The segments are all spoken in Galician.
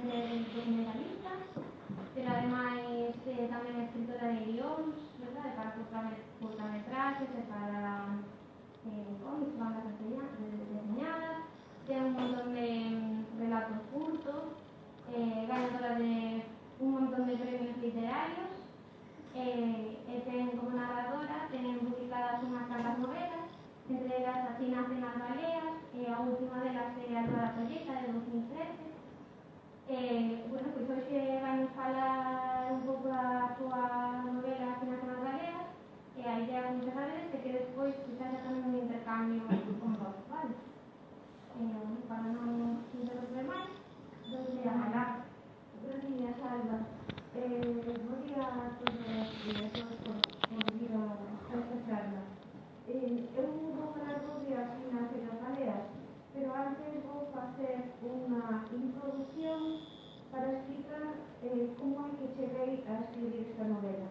ser documentalista, pero ademais tamén é escritora de guións, verdade, para curtametraxes e para cómics, bandas deseñadas, ten un montón de relatos curtos, ganadora de un montón de premios literarios, e ten como narradora, ten publicadas unhas cantas novelas, entre elas Así nacen as baleas, a última delas é A Lua da Colleita, de 2013. Bueno, pois hoxe vai nos falar un pouco da súa novela Así nacen as baleas, e a idea, como xa sabedes, é que despois quizás tamén un intercambio con vos, vale? Para non interromper máis, dos días alá. Buenos días, Alba. Bo día a todos e a todos por vir a esta charla. Eu vou falar dos días Así nacen as baleas, pero antes vou facer unha introducción para explicar como é que cheguei a escribir esta novela.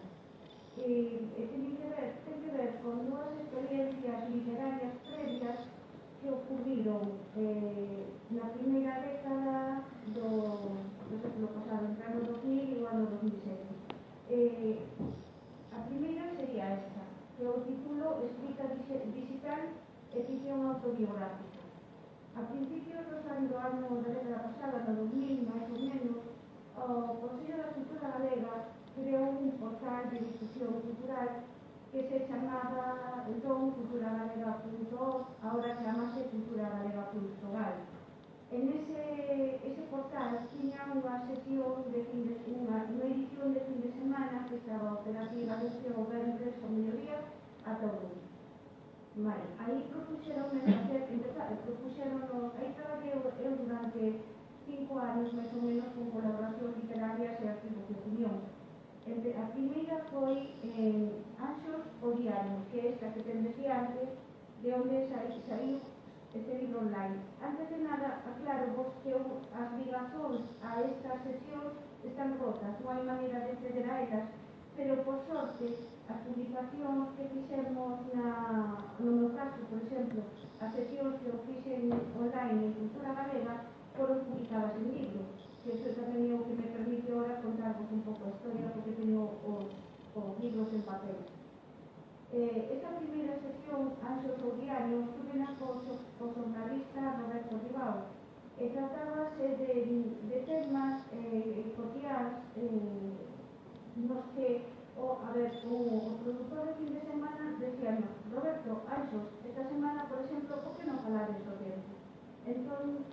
Ten que ver con dúas experiencias literarias previas que ocurriron na primeira década do século pasado, entre o ano 2000 e o ano 2007. A primeira sería esta, que o título Escrita digital e ficción autobiográfica. A principios dos anos do ano da década pasada, no 2000, máis ou menos, o Consello da Cultura Galega creou un portal de difusión cultural que se chamaba entón culturagalega.org, agora chamase culturagalega.gal. En ese portal tiña unha sesión unha edición de fin de semana que estaba operativa desde o venres ao mediodía ata o lunes. Vale, aí propuxeronme facer, aí traballei eu durante 5 anos máis ou menos con colaboracións literarias e artigos de opinión. A primeira foi Anxos o Diario, que é esta que ten decía antes, de onde saiu este libro online. Antes de nada, aclaro vos que as ligazóns a esta sesión están rotas, non hai maneira de acceder a elas, pero por sorte, as publicacións que fixemos no meu caso, por exemplo, as sesións que eu fixen online en Cultura Galega, foron publicadas en libro, que iso tamén é o que me permite ahora contarvos un pouco a historia, porque teño os libros en papel. Esta primeira sesión, Anxos o Diario, estuve na co xornalista Roberto Ribao, e tratábase de temas cotiáns nos que, o produtor de fin de semana decía, Roberto, Anxos, esta semana, por exemplo, por que non falar deste tempo? Entón,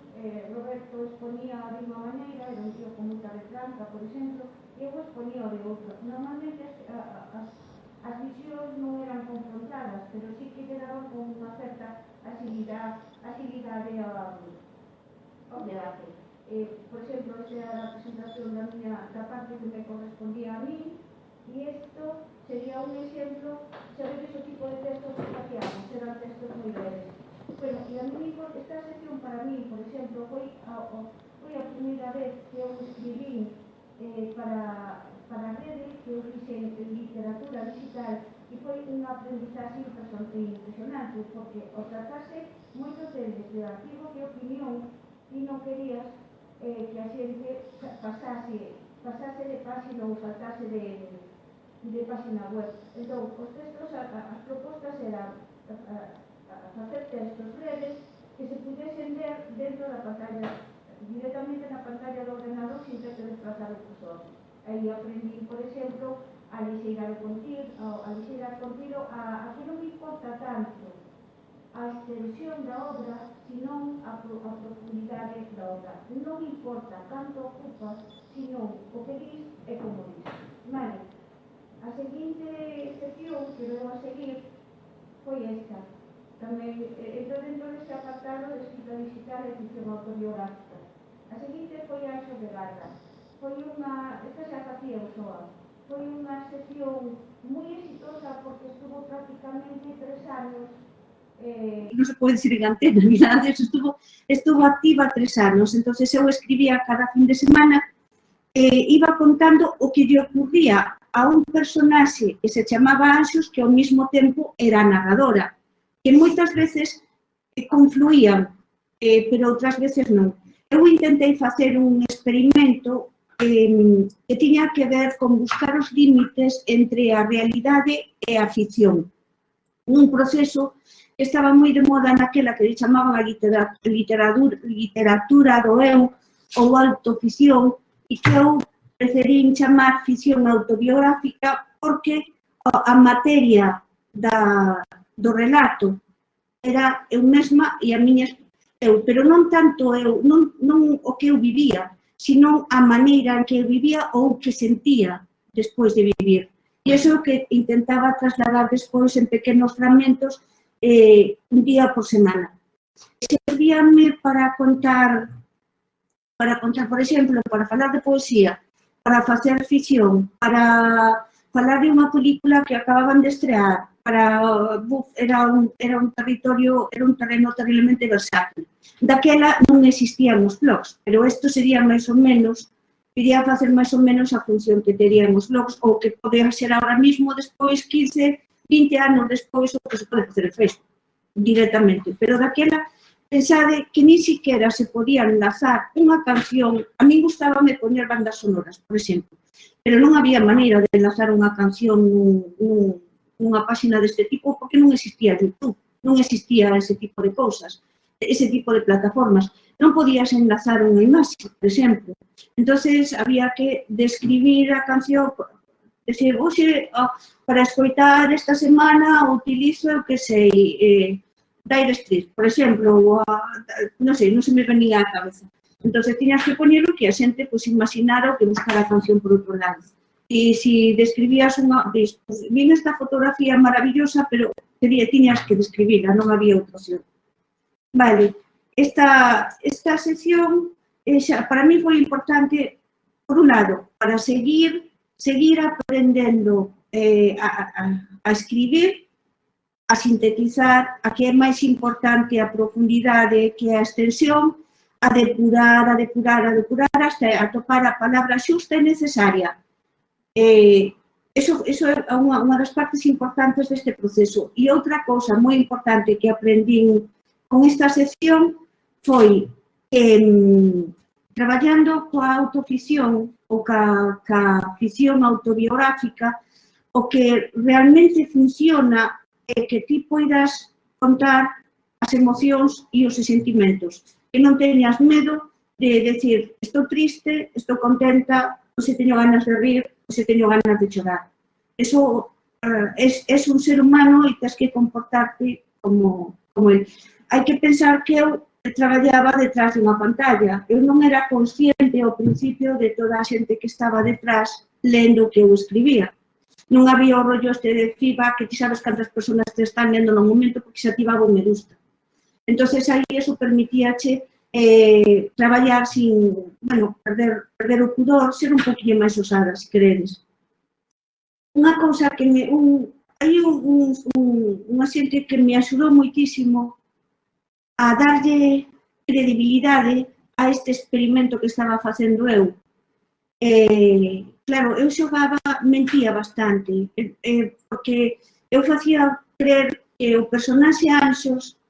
Roberto exponía de unha maneira, era un tío con moita retranca, por exemplo, e eu exponía de outra. Normalmente as visións non eran confrontadas, pero sí que quedaban con unha certa agilidade ao debate. Por exemplo, esta era a presentación da parte que me correspondía a mí, e isto sería un exemplo, sabedes o tipo de textos que facíamos, eran textos moi breves. Bueno, e a mí, esta sesión para mí, por exemplo, foi a primeira vez que eu escribí para a rede, que eu fixen en literatura digital, e foi unha aprendizaxe impresionante, porque o tratase moitos deles de artigo de opinión e non querías que a xente pasase de página ou saltase de página web. Entón, os textos, as propostas eran facer textos breves que se pudesen ver dentro da pantalla, directamente na pantalla do ordenador sin ter que desplazar o cursor. Aí aprendí, por exemplo, a lixeirar o contido, a que non me importa tanto a extensión da obra, senón a profundidade da obra. Non me importa tanto ocupa, senón o que dis e como dis. Vale, a seguinte sección que vou a seguir foi esta. Tamén entrou dentro deste apartado de escrita digital e ficción autobiográfica. A seguinte foi Anxos de Garda. Esta xa facía o SOA. Foi unha sesión moi exitosa porque estuvo prácticamente 3 anos. Non se pode dicir en antena, ni nada de eso, estuvo activa 3 anos. Entonces eu escribía cada fin de semana iba contando o que lle ocurría a un personaxe que se chamaba Anxos, que ao mesmo tempo era narradora, que moitas veces confluían, pero outras veces non. eu intentei facer un experimento que tiña que ver con buscar os límites entre a realidade e a ficción. Un proceso que estaba moi de moda naquela que chamaban a literatura do eu ou autoficción e que eu preferín chamar ficción autobiográfica porque a materia do relato era eu mesma e a miña eu, pero non tanto eu, non o que eu vivía, sino a maneira en que eu vivía ou que sentía despois de vivir. E iso é o que intentaba trasladar despois en pequenos fragmentos un día por semana. Servíame para contar, por exemplo, para falar de poesía, para facer ficción, para falar de unha película que acababan de estrear, era un terreno terriblemente versátil. Daquela non existían os blogs, pero isto sería máis ou menos, iría facer máis ou menos a función que terían os blogs, ou que podía ser ahora mismo, despois 15, 20 anos despois, o que se pode facer en Facebook, directamente. Pero daquela, pensade que ni siquiera se podía enlazar unha canción. A mí gustábame poñer bandas sonoras, por exemplo, pero non había maneira de enlazar unha canción nunha páxina deste tipo porque non existía YouTube, non existía ese tipo de cousas, ese tipo de plataformas. Non podías enlazar unha imaxe, por exemplo. Entonces, había que describir a canción, decir, hoxe, para escoitar esta semana, utilizo, eu que sei, Dire Straits, por exemplo, non sei, non se me venía á cabeza. Entón, tiñas que poñelo que a xente imaginara o que buscara a canción por outro lado. E se describías unha, vin esta fotografía maravillosa, pero tiñas que describirla, non había outra opción. Vale, esta sección para mí foi importante, por un lado, para seguir aprendendo a escribir, a sintetizar, a que é máis importante a profundidade que a extensión, a depurar hasta atopar a palabra xusta e necesaria. Eso é unha das partes importantes deste proceso. E outra cousa moi importante que aprendín con esta sección foi traballando coa autoficción ou ca ficción autobiográfica, o que realmente funciona é que ti poidas contar as emocións e os sentimentos, que non teñas medo de decir, estou triste, estou contenta, ou se teño ganas de rir, ou se teño ganas de chorar. Eso é un ser humano e tens que comportarte como ele. Hai que pensar que eu traballaba detrás dunha pantalla. Eu non era consciente ao principio de toda a xente que estaba detrás lendo o que eu escribía. Non había o rollo este de feedback, que ti sabes cantas persoas te están lendo no momento porque se activaba o me gusta. Entón, aí eso permitíache traballar sin, perder o pudor, ser un poquinho máis osada, se queredes. Unha cousa que hai unha xente que me axudou moitísimo a darlle credibilidade a este experimento que estaba facendo eu. Claro, eu mentía bastante, porque eu facía creer que o personaxe Anxos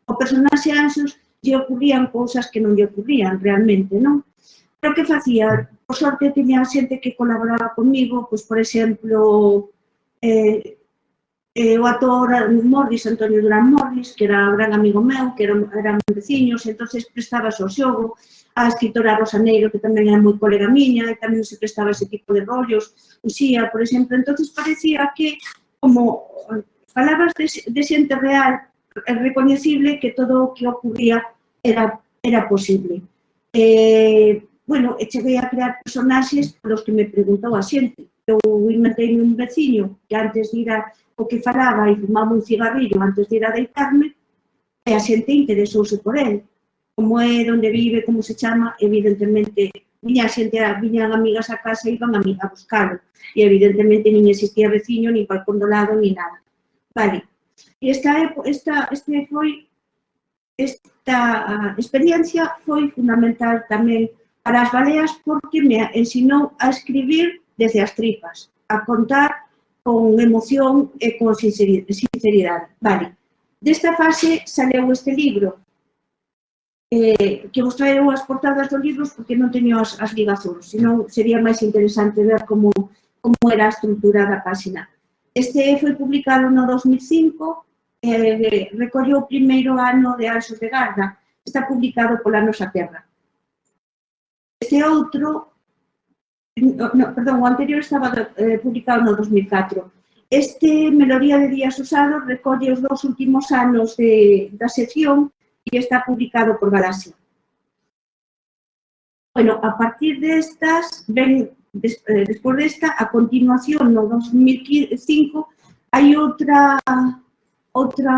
lle ocurrían cousas que non lle ocurrían realmente, non? Pero que facía? Por sorte, tiña xente que colaboraba comigo, pois, por exemplo, o actor Morris, Antonio Durán Morris, que era un gran amigo meu, que eran veciños, e entón prestabas ao xogo, a escritora Rosa Neiro, que tamén era moi colega miña, e tamén se prestaba ese tipo de rollos, Uxía, por exemplo, entón parecía que, como falabas de xente real, recoñecible que todo o que ocurría era posible. Cheguei a crear personaxes polos que me preguntou a xente. Eu inventei un veciño que antes de ir o que falaba e fumaba un cigarrillo antes de ir a deitarme, e a xente interesouse por él. Como é, onde vive, como se chama, evidentemente, viñan amigas a casa e iban a buscalo. E evidentemente nin existía veciño, nin balcón do lado, nin nada. Vale. E esta experiencia foi fundamental tamén para as baleas porque me ensinou a escribir desde as tripas, a contar con emoción e con sinceridade. Vale. Desta fase saleu este libro, que vos traeu as portadas dos libros porque non teño as ligazóns, senón sería máis interesante ver como era a estrutura da páxina. Este foi publicado no 2005, recolleu o primeiro ano de Anxos de Garda, está publicado pola Nosa Terra. Este outro, perdón, o anterior estaba publicado no 2004. Este, Melodía de días usados, recolle os 2 últimos anos da sección e está publicado por Galaxia. Bueno, a partir destas, despois desta, a continuación, no 2005, hai outra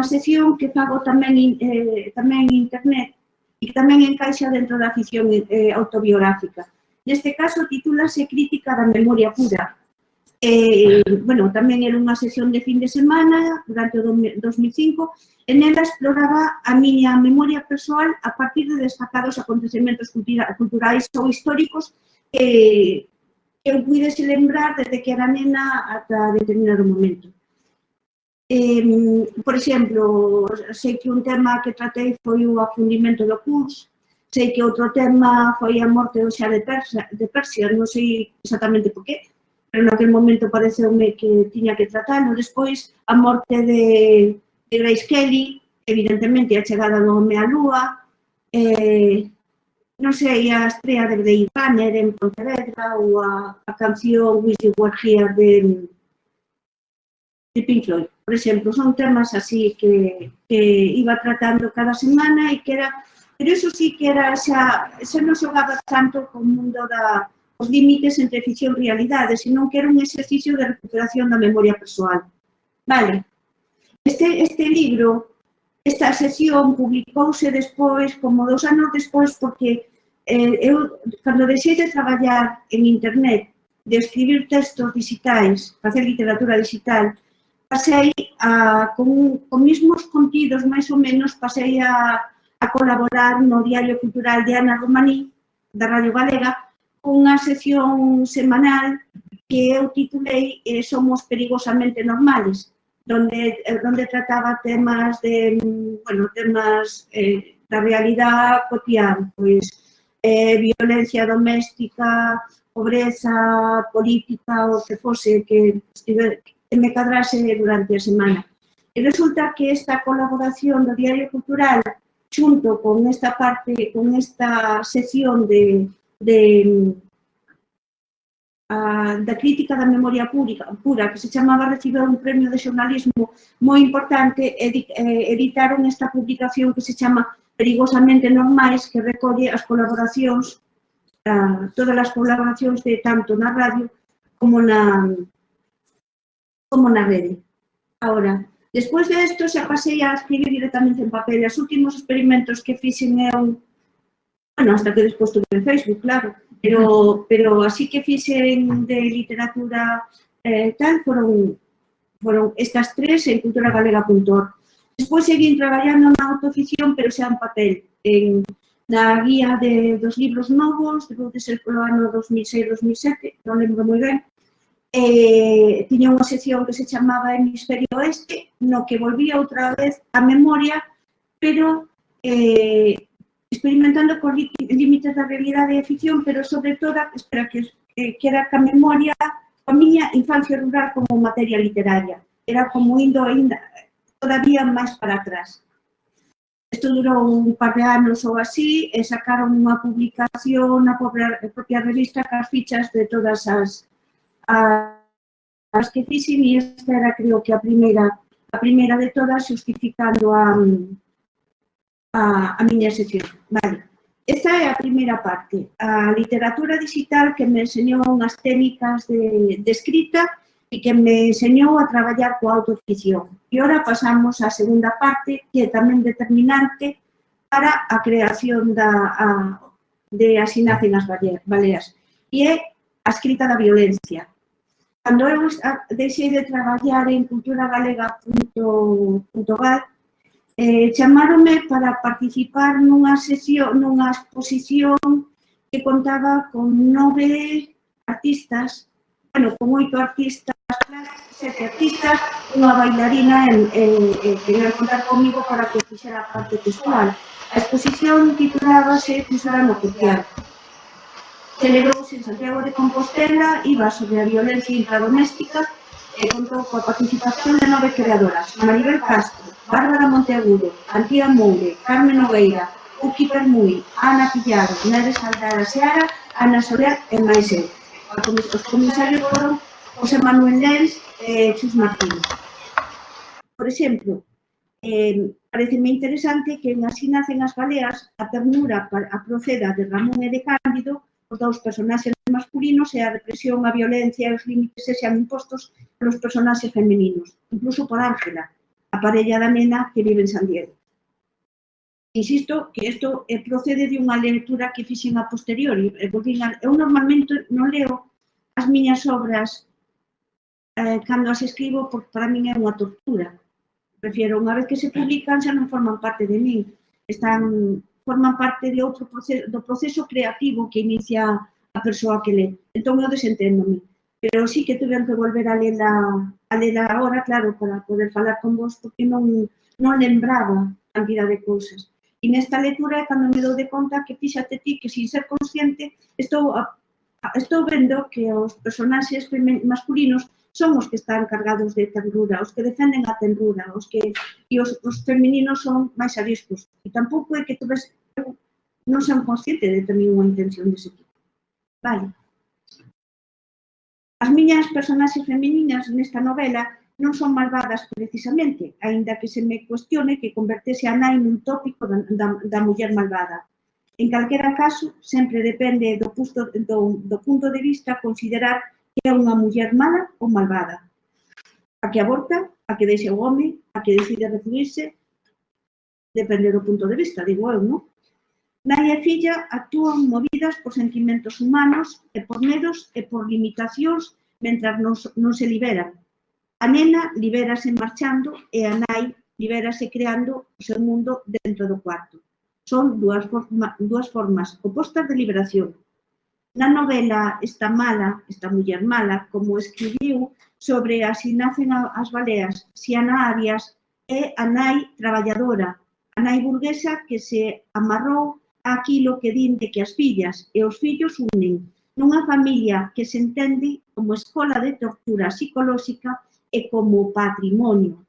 sección que fago tamén en internet e que tamén encaixa dentro da ficción autobiográfica. Neste caso, titúlase Crítica da memoria pura. Bueno, tamén era unha sesión de fin de semana durante o 2005 e nela exploraba a miña memoria persoal a partir de destacados acontecementos culturais ou históricos que eu puidese lembrar desde que era nena ata determinado momento. Por exemplo, sei que un tema que tratei foi o afundimento do Kurs, sei que outro tema foi a morte do Xa de Persia, non sei exactamente por qué, pero naquele momento pareceume que tiña que tratalo. Despois, a morte de Grace Kelly, evidentemente a chegada do home á lúa, non sei, a estrela de Blade Runner en Pontevedra ou a canción Wish You Were Here de Pink Floyd. Por exemplo, son temas así que iba tratando cada semana e que era, pero iso sí que era xa non xogaba tanto co mundo os límites entre ficción e realidade, senón que era un exercicio de recuperación da memoria persoal. Vale. Este libro, esta sección, publicouse despois, como 2 anos despois, porque eu, cando deixei de traballar en internet, de escribir textos digitais, facer literatura digital, pasei con mismos contidos, máis ou menos, pasei a colaborar no Diario Cultural de Ana Romaní, da Radio Galega, unha sección semanal que eu titulei Somos perigosamente normales, donde trataba temas da realidade cotidiana, pois violencia doméstica, pobreza, política, o que fose que me cadrase durante a semana. E resulta que esta colaboración do Diario Cultural, xunto con esta sección da crítica da memoria pura, que se chamaba, recibiu un premio de xornalismo moi importante, editaron esta publicación que se chama Perigosamente Normais, que recolle as colaboracións, todas as colaboracións de tanto na radio como na rede. Ahora, despois de isto, xa pasei a escribir directamente en papel. Os últimos experimentos que fixen eu, bueno, hasta que despois tuve en Facebook, claro, pero así que fixen de literatura tal, foron estas 3 en culturagalega.org. Despois seguín traballando na autoficción, pero xa en papel, na guía dos libros novos, debeu de ser polo ano 2006-2007, non lembro moi ben. Tiña unha sección que se chamaba Hemisferio Oeste, no que volvía outra vez a memoria, pero experimentando con límites da realidade e a ficción, pero sobre todo, que era ca memoria, a miña infancia rural como materia literaria. Era como indo ainda todavía máis para atrás. Isto durou un par de anos ou así, e sacaron unha publicación na propia revista cas fichas de todas as que fixen, e esta era, creo que a primeira de todas, justificando a miña sección. Vale. Esta é a primeira parte, a literatura digital que me enseñou unhas técnicas de escrita e que me enseñou a traballar coa autoficción. E agora pasamos á segunda parte, que é tamén determinante para a creación de Así nacen as baleas, e é a escrita da violencia. Cando eu deixei de traballar en culturagalega.gal, chamáronme para participar nunha exposición que contaba con 9 artistas, con 8 artistas, 7 artistas, unha bailarina que iba a contar comigo para que fixera a parte textual. A exposición titulábase Fusora no Cotián. Celebrouse en Santiago de Compostela, iba sobre a violencia intradoméstica e contou coa participación de 9 creadoras: Maribel Castro, Bárbara Monteagudo, Antía Moure, Carmen Nogueira, Uki Permui, Ana Pillado, Neves Aldara Seara, Ana Soler e máis eu. Os comisarios foron José Manuel Lenz e Chus Martínez. Por exemplo, pareceme interesante que en Así nacen as baleas a ternura a proceda de Ramón e de Cándido, os dous personaxes masculinos, e a represión, a violencia e os límites sexan impostos polos personaxes femininos, incluso por Ángela, a parella da nena que vive en San Diego. Insisto que isto procede de unha lectura que fixen a posteriori. Eu normalmente non leo as miñas obras cando as escribo, porque para min é unha tortura. Prefiero, unha vez que se publican, xa non forman parte de min. Forman parte de outro proceso, do proceso creativo que inicia a persoa que lê. Entón, eu desenténdome. Pero sí que tuve que volver a lela agora, claro, para poder falar con vos, porque non lembraba cantidad de cousas. E nesta lectura é cando me dou de conta que, fíxate ti, que sin ser consciente, estou vendo que os personaxes masculinos son os que están cargados de ternura, os que defenden a ternura, e os femininos son máis ariscos. E tampouco é que eu non son consciente de ter ninguna intención dese tipo. Vale. As miñas personaxes femininas nesta novela non son malvadas precisamente, aínda que se me cuestione que convertese a nai nun tópico da muller malvada. En calquera caso, sempre depende do punto de vista considerar que é unha muller mala ou malvada. A que aborta, a que deixa o home, a que decide recibirse, depende do punto de vista, digo eu, non? Nai e filla actúan movidas por sentimentos humanos e por medos e por limitacións mentras non se liberan. A nena libérase marchando e a nai libérase creando o seu mundo dentro do cuarto. Son dúas formas opostas de liberación. Na novela Esta muller mala, como escribiu sobre Así nacen as baleas, Xiana Arias é a nai traballadora, a nai burguesa que se amarrou aquilo que din de que as fillas e os fillos unen nunha familia que se entende como escola de tortura psicolóxica e como patrimonio.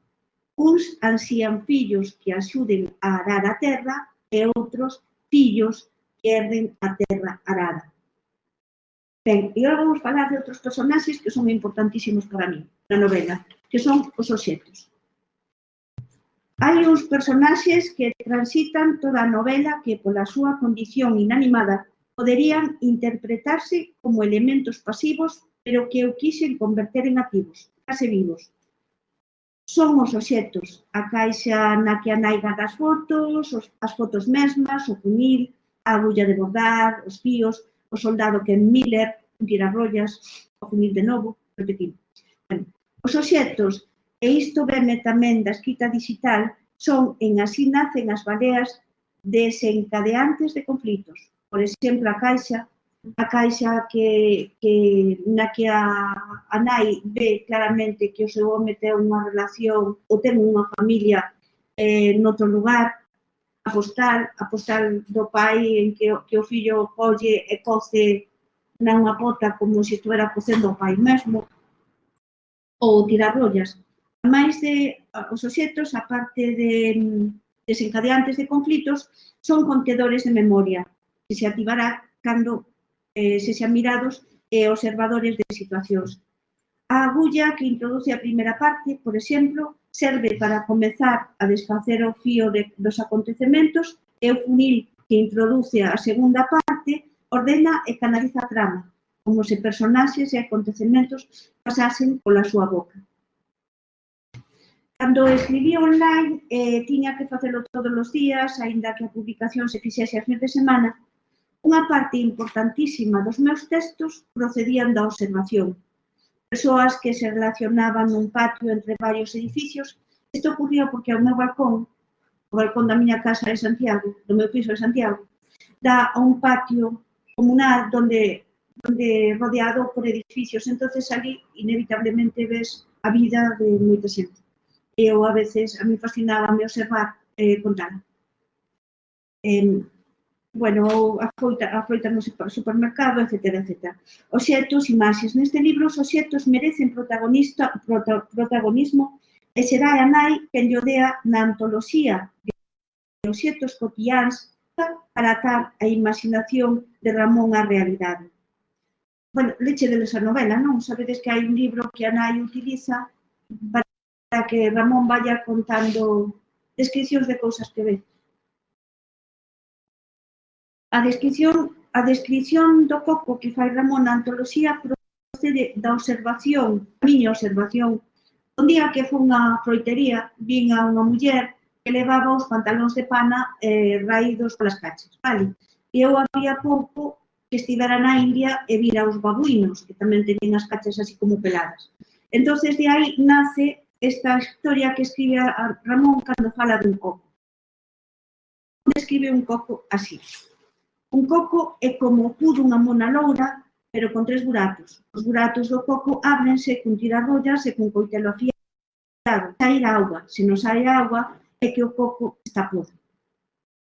Uns ansían fillos que axuden a arar a terra e outros fillos que herden a terra arada. Ben, e agora vamos falar de outros personaxes que son importantísimos para mí na novela, que son os obxectos. Hai uns personaxes que transitan toda a novela que, pola súa condición inanimada, poderían interpretarse como elementos pasivos, pero que eu quixen converter en activos, case vivos. Son os obxectos, a caixa na que a nai garda as fotos mesmas, o funil, a agulla de bordar, os fíos, o soldado Ken Miller, un tirarrollas, o funil de novo, repetindo. Os obxectos, e isto veme tamén da escrita digital, son en Así nacen as baleas desencadeantes de conflitos. Por exemplo, a caixa na que a nai ve claramente que o seu home ten unha relación ou ten unha familia noutro lugar, a postal do pai en que o fillo colle e coce nunha pota como se estuvera cocendo o pai mesmo, ou tirar rollas. A máis de os obxectos, a parte de desencadeantes de conflitos, son contedores de memoria, que se activará cando sexan mirados e observadores de situacións. A agulla que introduce a primeira parte, por exemplo, serve para comezar a desfacer o fío dos acontecementos e o funil que introduce a segunda parte ordena e canaliza a trama, como se personaxes e acontecementos pasasen pola súa boca. Cando escribí online, tiña que facelo todos os días, aínda que a publicación se fixese a fin de semana, unha parte importantísima dos meus textos procedían da observación. Persoas que se relacionaban nun patio entre varios edificios. Isto ocurría porque o balcón da miña casa de Santiago, do meu piso de Santiago, dá a un patio comunal donde rodeado por edificios. Entonces, ali, inevitablemente, ves a vida de moita xente. Eu, a veces, a mí fascinaba me observar e contar. bueno, a froita no supermercado, etc. Obxectos, imaxes. Neste libro, os obxectos merecen protagonismo e será a nai quen lle dea na antoloxía de obxectos cotiáns para atar a imaginación de Ramón á realidade. Bueno, lechedeles a novela, non? Sabedes que hai un libro que a nai utiliza para que Ramón vaya contando descripcións de cousas que ve. A descripción do coco que fai Ramón na antoloxía procede da observación, a miña observación. Un día que fun á froitería, vin a unha muller que levaba os pantalóns de pana raídos polas cachas, vale? E eu había pouco que estivera na India e vira os babuinos, que tamén tenían as cachas así como peladas. Entonces, de aí nace esta historia que escribe a Ramón cando fala dun coco. Describe un coco así. Un coco é como o cu dunha mona loura, pero con 3 buratos. Os buratos do coco ábrense con tirarrollas e con coitelo afiado. Sair auga. Se non sai auga, é que o coco está podre.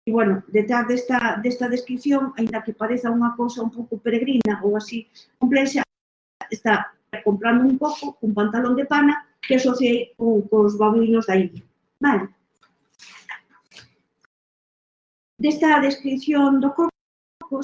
E, bueno, detrás desta descripción, ainda que pareza unha cousa un pouco peregrina ou así complexa, está comprando un coco, un pantalón de pana que asociei cos babuinos da India. Vale. Desta descripción do coco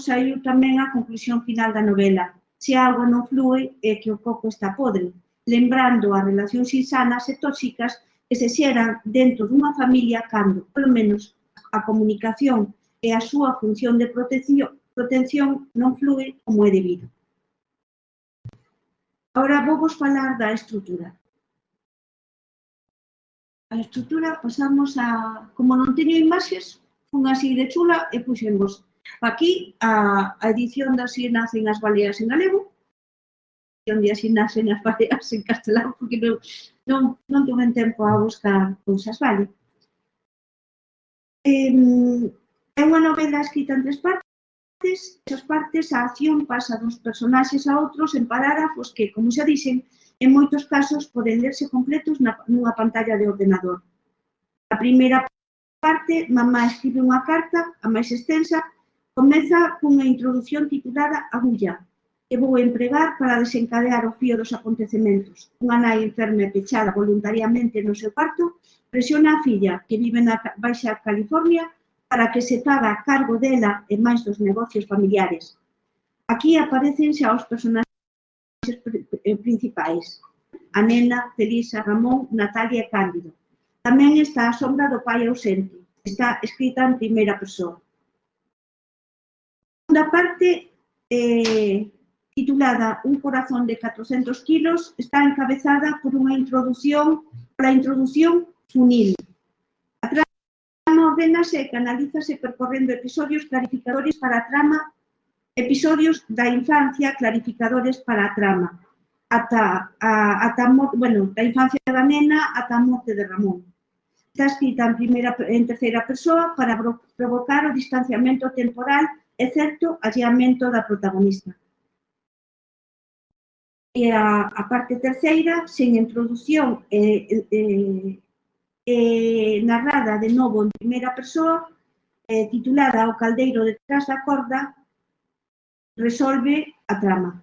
saiu tamén a conclusión final da novela. Se a auga non flúe, é que o coco está podre, lembrando as relacións insanas e tóxicas que se xeran dentro dunha familia cando, polo menos, a comunicación e a súa función de protección non flúe como é debido. Agora vou vos falar da estrutura. A estrutura pasamos a... Como non teño imaxes, fun así de chula e puxemos aquí a edición de Así nacen as baleas en galego, onde Así nacen as baleas en castelán, porque non tuve tempo a buscar cousas, vale? É unha novela escrita en 3 partes. Esas partes, a acción pasa dos personaxes a outros en parágrafos que, como xa dixen, en moitos casos poden lerse completos nunha pantalla de ordenador. A primeira parte, mamá escribe unha carta, a máis extensa, comeza cunha introdución titulada Agulla, que vou empregar para desencadear o fío dos acontecementos. Unha nai enferma e pechada voluntariamente no seu parto presiona a filla, que vive na Baixa California, para que se faga cargo dela e máis dos negocios familiares. Aquí aparecen xa os personaxes principais. A nena, Felisa, Ramón, Natalia e Cándido. Tamén está a sombra do pai ausente. Está escrita en primeira persoa. A segunda parte, titulada Un corazón de 400 kilos, está encabezada por unha introducción funil. A trama ordenase e canalízase percorrendo episodios clarificadores para a trama, episodios da infancia clarificadores para a trama, da infancia da nena ata a morte de Ramón. Está escrita en terceira persoa para provocar o distanciamento temporal e certo alleamento da protagonista. E a parte terceira, sen introdución narrada de novo en primeira persoa, titulada O caldeiro detrás da corda, resolve a trama.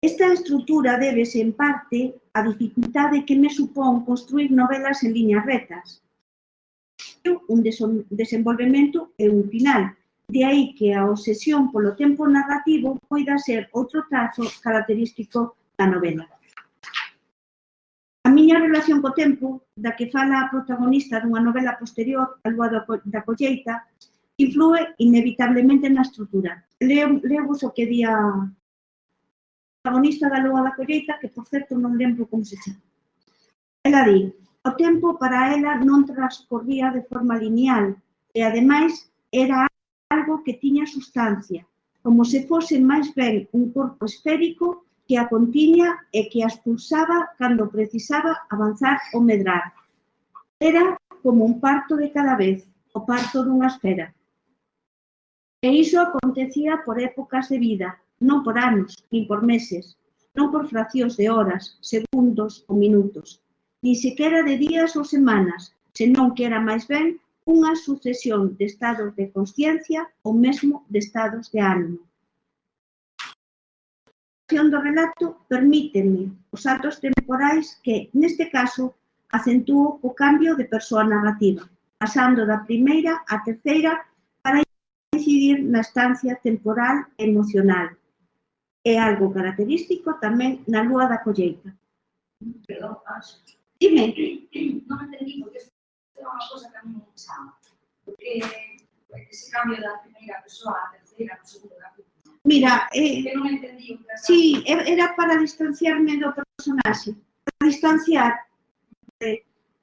Esta estrutura débese, en parte, á dificultade que me supón construir novelas en liñas rectas. Un desenvolvemento e un final. De aí que a obsesión polo tempo narrativo poida ser outro trazo característico da novela. A miña relación co tempo, da que fala a protagonista dunha novela posterior, A lúa da colleita, inflúe inevitablemente na estrutura. Leovos o que di a protagonista da lúa da colleita, que, por certo, non lembro como se chama. Ela di, o tempo para ela non transcorría de forma lineal e, ademais, era algo que tiña sustancia, como se fose máis ben un corpo esférico que a contiña e que a expulsaba cando precisaba avanzar ou medrar. Era como un parto de cada vez, o parto dunha esfera. E iso acontecía por épocas de vida, non por anos, nin por meses, non por fraccións de horas, segundos ou minutos, nin sequera de días ou semanas, senón que era máis ben unha sucesión de estados de consciencia ou mesmo de estados de ánimo. A acción do relato permíteme os saltos temporais que, neste caso, acentúo o cambio de persoa narrativa, pasando da primeira á terceira para incidir na estancia temporal e emocional. É algo característico tamén na lúa da colleita. Perdón, Ánxel. Dime. Non entendí, porque isto é unha cosa que a mí me pensaba. Porque ese cambio da primeira persoa á terceira, no segundo capítulo. Mira, Que non entendí o que era. sí, era para distanciarme do personaxe. Para distanciar,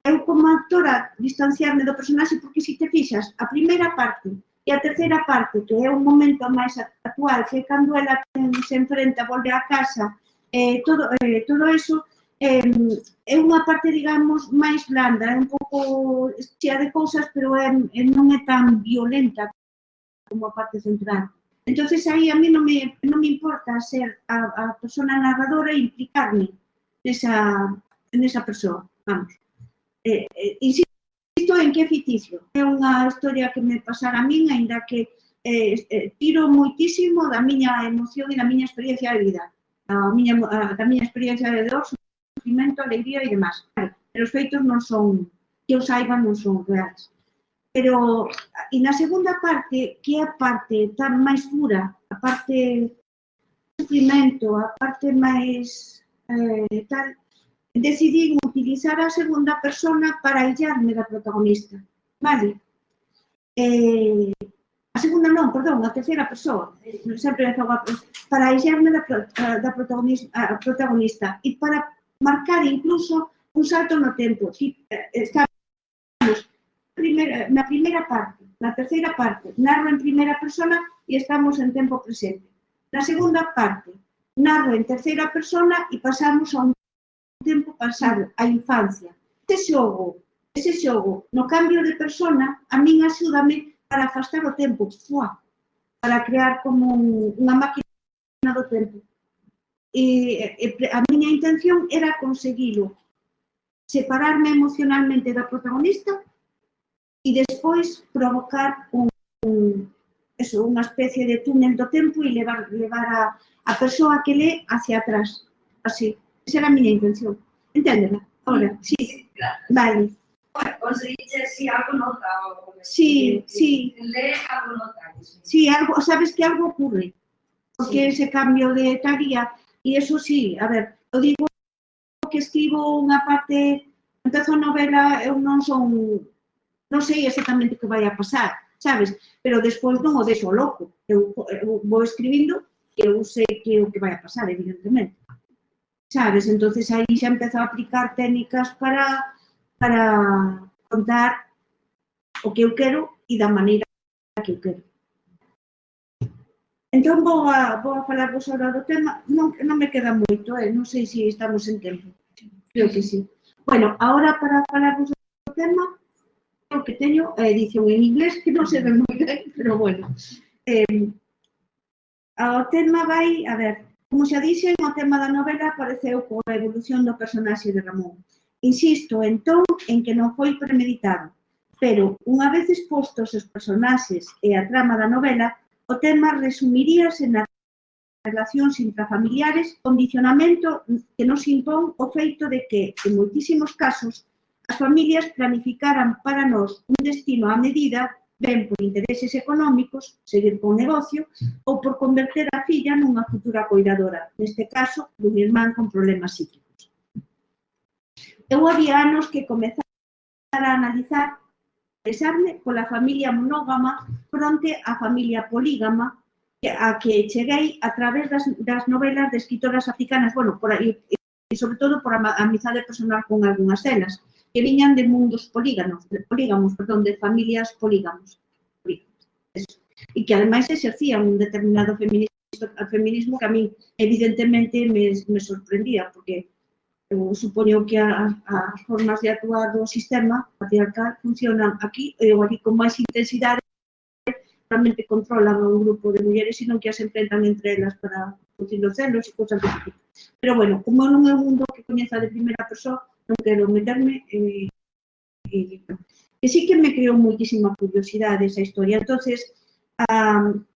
eu como actora, distanciarme do personaxe, porque se te fixas, a primeira parte e a terceira parte, que é un momento máis actual, que é cando ela se enfrenta, volve a casa, todo eso, é unha parte, digamos, máis blanda, é un pouco chea de cousas, pero non é tan violenta como a parte central. Entonces, aí a mí non me importa ser a persona narradora e implicarme nesa persoa, vamos. Insisto en que é ficticio. É unha historia que me pasara a min, aínda que tiro moitísimo da miña emoción e da miña experiencia de vida. Da miña experiencia de dor, sufrimento, alegría e demás. Pero os feitos non son, que eu saiba, non son reais. Pero, e na segunda parte, que é a parte tan máis dura, a parte do sufrimento, a parte máis tal, decidí utilizar a segunda persona para aillarme da protagonista, vale? A segunda non, perdón, a terceira persoa, sempre para aillarme da protagonista e para marcar incluso un salto no tempo. Estamos na primeira parte, na terceira parte, narro en primeira persona e estamos en tempo presente. Na segunda parte, narro en terceira persona e pasamos a un tempo pasado, a infancia. Ese xogo, no cambio de persona, a min axúdame para afastar o tempo, para crear como unha máquina do tempo. E a miña intención era conseguilo, separarme emocionalmente da protagonista e despois provocar unha especie de túnel do tempo e levar a persoa que lé hacia atrás. Así. Esa era a miña intención. Enténdela? Ahora, sí. Claro. Vale. Conseguiche si algo nota. Sí. Lees algo nota. Sí, algo, sabes que algo ocurre. Porque ese cambio de taría, e eso sí, a ver, eu digo que escribo unha parte, empezo a novela, eu non sei exactamente o que vai a pasar, sabes? Pero despois non o deixo loco. Eu vou escribindo e eu sei que o que vai a pasar, evidentemente. Sabes? Entonces aí xa empezo a aplicar técnicas para contar o que eu quero e da maneira que eu quero. Entón vou a falarvos agora do tema, non me queda moito, non sei se estamos en tempo, creo que sí. Bueno, agora para falarvos do tema, o que teño a edición en inglés, que non se ve moi ben, pero bueno. O tema vai, a ver, como xa dixen, o tema da novela apareceu coa evolución do personaxe de Ramón. Insisto, entón, en que non foi premeditado, pero unha vez expostos os personaxes e a trama da novela, o tema resumiríase nas relacións intrafamiliares, condicionamento que nos impón o feito de que, en moitísimos casos, as familias planificaran para nós un destino a medida, ben por intereses económicos, seguir con negocio, ou por converter a filla nunha futura coidadora, neste caso, dun irmán con problemas psíquicos. Eu había anos que comezara a analizar, interesarme pola familia monógama fronte á familia polígama, a que cheguei a través das novelas de escritoras africanas, bueno, e sobre todo por a amizade personal con algunhas delas, que viñan de mundos polígamos, de familias polígamos. E que ademais exercían un determinado feminismo que a mí evidentemente me sorprendía, porque eu supoño que as formas de actuar do sistema patriarcal funcionan aquí ou aquí con máis intensidade, realmente controlan a un grupo de mulleres, sino que as enfrentan entre elas para producir os celos e cousas desse tipo. Pero bueno, como non é un mundo que coñeza de primeira persoa, non quero meterme que sí que me creou moitísima curiosidade esa historia. Entonces,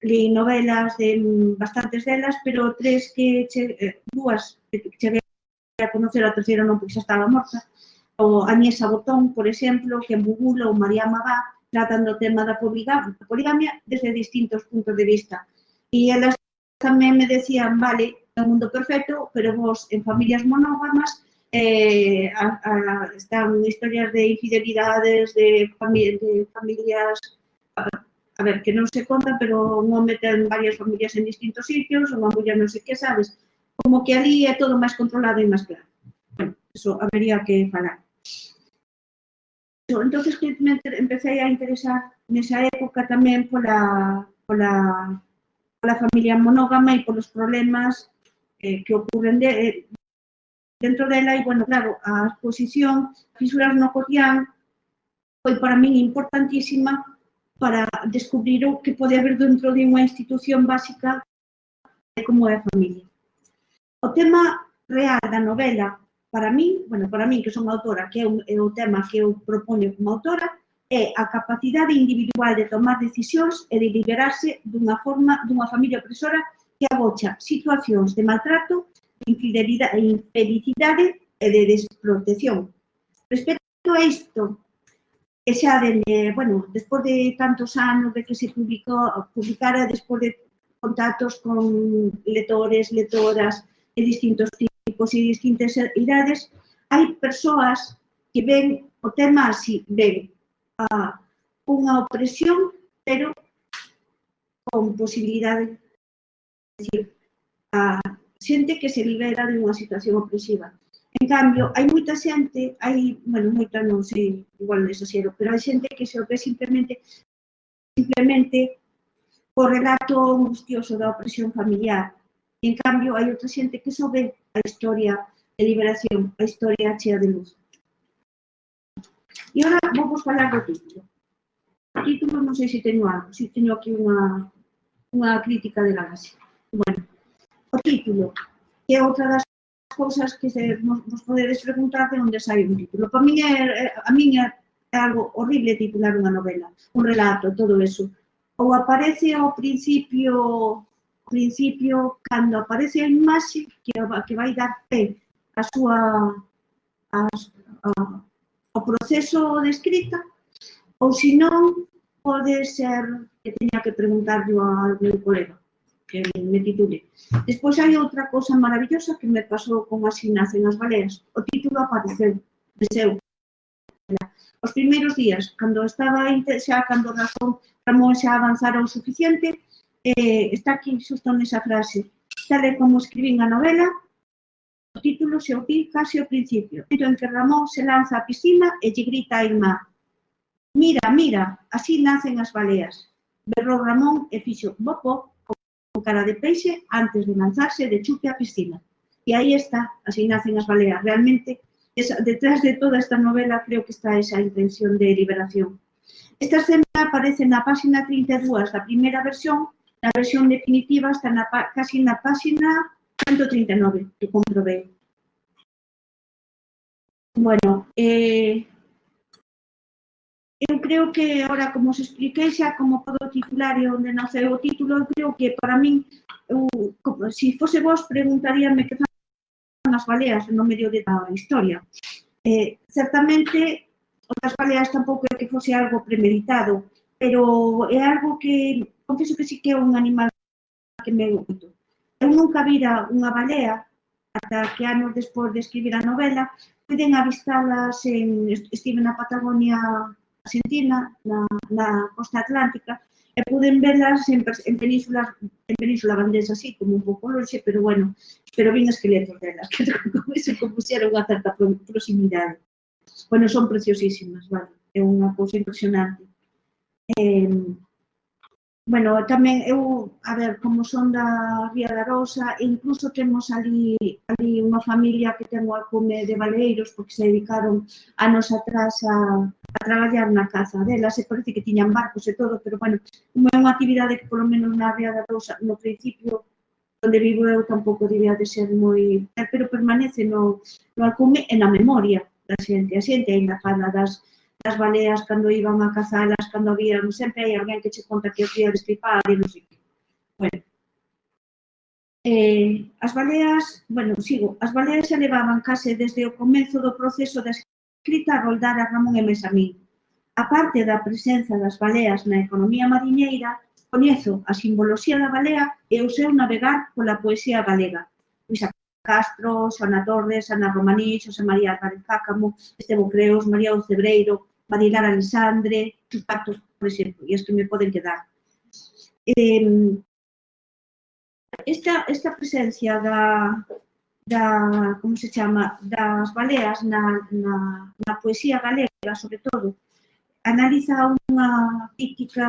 leí novelas de bastantes delas, pero dúas que cheguei a conocer, a terceira non, porque xa estaba morta, o Agnès Botón, por exemplo, que Bugula ou María Mabá tratan do tema da poligamia desde distintos puntos de vista. E elas tamén me decían, vale, é un mundo perfecto, pero vos en familias monógamas están historias de infidelidades, de familias, a ver, que non se contan, pero non meten varias familias en distintos sitios, unha muller non sei que, sabes? Como que ali é todo máis controlado e máis claro. Bueno, eso habería que falar. Entonces, me empecé a interesar nesa época tamén pola familia monógama e polos problemas que ocurren dentro dela. E, bueno, claro, a exposición Fisuras no cotián foi para min importantísima para descubrir o que pode haber dentro de unha institución básica de como é a familia. O tema real da novela, para min, que son autora, que é o tema que eu propoño como autora, é a capacidade individual de tomar decisións e de liberarse dunha familia opresora que agocha situacións de maltrato, de infelicidade e de desprotección. Respecto a isto, que xa despois de tantos anos de que se publicara, despois de contactos con lectores, lectoras de distintos tipos e distintas idades, hai persoas que ven o tema así, ven unha opresión, pero con posibilidade, de decir, a xente que se libera de unha situación opresiva. En cambio, hai moita xente, moita non sei, igual non exagero, pero hai xente que se opre simplemente o relato angustioso da opresión familiar. E, en cambio, hai outra xente que só ve a historia de liberación, a historia chea de luz. E agora vou falar do título. O título non sei se teño algo, se teño aquí unha crítica de Galaxia. Bueno, o título, que é outra das cousas que vos podedes preguntar de onde sai un título. Para min é algo horrible titular unha novela, un relato, todo eso. Ou aparece ao principio, cando aparece a imaxe que vai dar pé ao proceso de escrita, ou senón pode ser que teña que preguntarlo ao meu colega que me titule. Despois hai outra cousa maravillosa que me pasou con Así nacen as baleas. O título apareceu, deseu. Os primeiros días, cando Ramón xa avanzara o suficiente, está aquí xusto nesa frase. Tal e como escribín a novela, o título se ouví case ao principio, en que Ramón se lanza á piscina e lle grita a irmá: "Mira, mira, así nacen as baleas". Berrou Ramón e fixo bopó con cara de peixe antes de lanzarse de chupe á piscina. E aí está, Así nacen as baleas. Realmente, detrás de toda esta novela, creo que está esa intención de liberación. Esta escena aparece na páxina 32 da primeira versión, na versión definitiva está casi na páxina 139, que comprobei. Bueno, eu creo que, agora, como os expliquei xa, como podo titular e onde naceu o título, eu creo que, para min, se fose vos, preguntaríame que fan as baleas no medio da historia. Certamente, o das baleas tampouco é que fose algo premeditado, pero é algo que, confeso que sí que é un animal que me gusto. Eu nunca vira unha balea, ata que anos despois de escribir a novela, puiden avistalas estive na Patagonia Argentina, na costa atlántica, e puden velas en península bandesa, así, como un pouco lonxe, pero bueno, pero vin esqueletos delas, que como se compuxeron a certa proximidade. Bueno, son preciosísimas, vale, é unha cousa impresionante. Bueno, tamén eu, a ver, como son da Ría de Arousa, incluso temos ali unha familia que ten o alcume de baleiros, porque se dedicaron anos atrás a traballar na caza delas, e parece que tiñan barcos e todo, pero, bueno, como é unha actividade que, polo menos na Ría de Arousa, no principio, onde vivo eu, tampouco debía de ser moi... Pero permanece no alcume e na memoria da xente. A xente ainda fala das das baleas cando iban a cazalas, cando había, sempre hai alguén que che conta que o cría destripar e non sei que. Bueno, as baleas, as baleas xa levaban case desde o comezo do proceso da escrita a roldar a Ramón e Mesamín. A parte da presenza das baleas na economía mariñeira, coñezo a simboloxía da balea e o seu navegar pola poesía galega. Luisa Castro, Xoana Torres, Ana Romaní, Xosé María Álvarez Cácamo, Esteban Creos, María Ocebreiro, Badilar Alexandre, sus pactos, por exemplo, e as que me poden quedar. Esta presencia como se chama, das baleas na poesía galega, sobre todo, analiza unha crítica,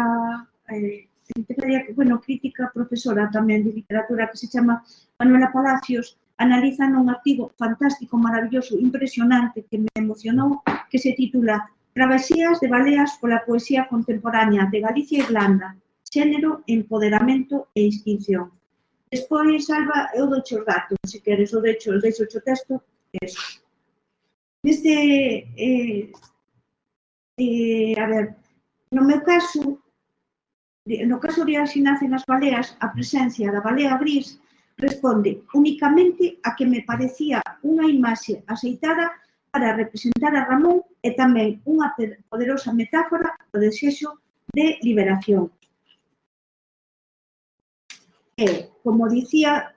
crítica profesora tamén de literatura que se chama Manuela Palacios, analiza nun artigo fantástico, maravilloso, impresionante, que me emocionou, que se titula Travesías de baleas pola poesía contemporánea de Galicia e Irlanda, xénero, empoderamento e extinción. Despois, Alba, eu doiche os datos, se queres, eu deixo o texto, eso. A ver, no meu caso, no caso de Así nacen as baleas, a presencia da balea gris responde únicamente a que me parecía unha imaxe aceitada para representar a Ramón e tamén unha poderosa metáfora do desexo de liberación. Como dicía,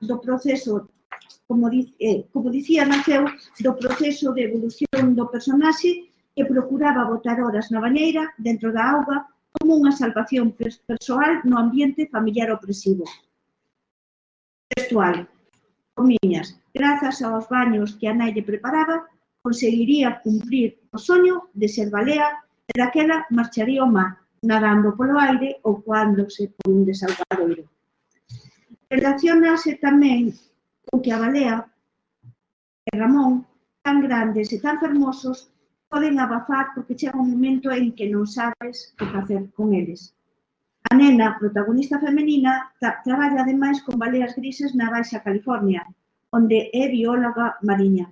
naceu do proceso de evolución do personaxe que procuraba botar horas na bañeira dentro da auga como unha salvación persoal no ambiente familiar opresivo. Textual, comiñas, grazas aos baños que a nai lle preparaba, conseguiría cumprir o soño de ser balea e daquela marcharía ao mar, nadando polo aire ou coándose por un desalgadoiro. Relacionase tamén con que a balea e Ramón, tan grandes e tan fermosos, poden abafar porque chega un momento en que non sabes que facer con eles. A nena, protagonista femenina, traballa ademais con baleas grises na Baixa California, onde é bióloga mariña.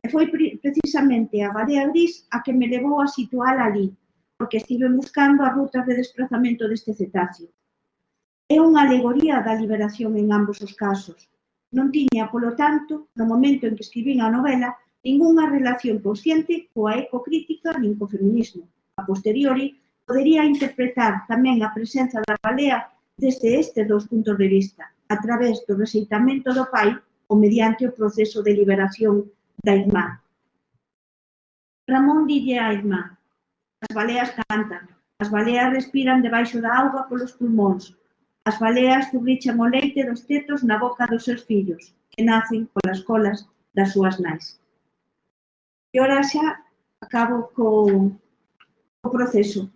E foi precisamente a balea gris a que me levou a situala ali, porque estive buscando as rutas de desplazamento deste cetáceo. É unha alegoría da liberación en ambos os casos. Non tiña, polo tanto, no momento en que escribín a novela, ningunha relación consciente coa ecocrítica nin co feminismo. A posteriori, podería interpretar tamén a presenza da balea desde estes dous puntos de vista, a través do rexeitamento do pai ou mediante o proceso de liberación da irmá. Ramón dille á irmá: as baleas cantan, as baleas respiran debaixo da auga polos pulmóns, as baleas turrichan o leite dos tetos na boca dos seus fillos, que nacen polas colas das súas nais. E ora xa acabo co proceso.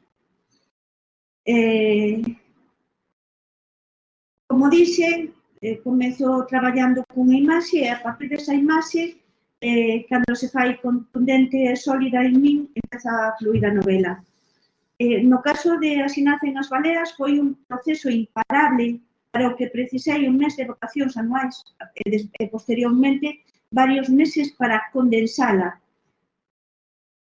Como dixen, comezo traballando cunha imaxe e a partir desa imaxe, cando se fai contundente e sólida en min, empeza a fluir a novela. No caso de Así nacen as baleas, foi un proceso imparable para o que precisei un mes de vacacións anuais e posteriormente varios meses para condensala.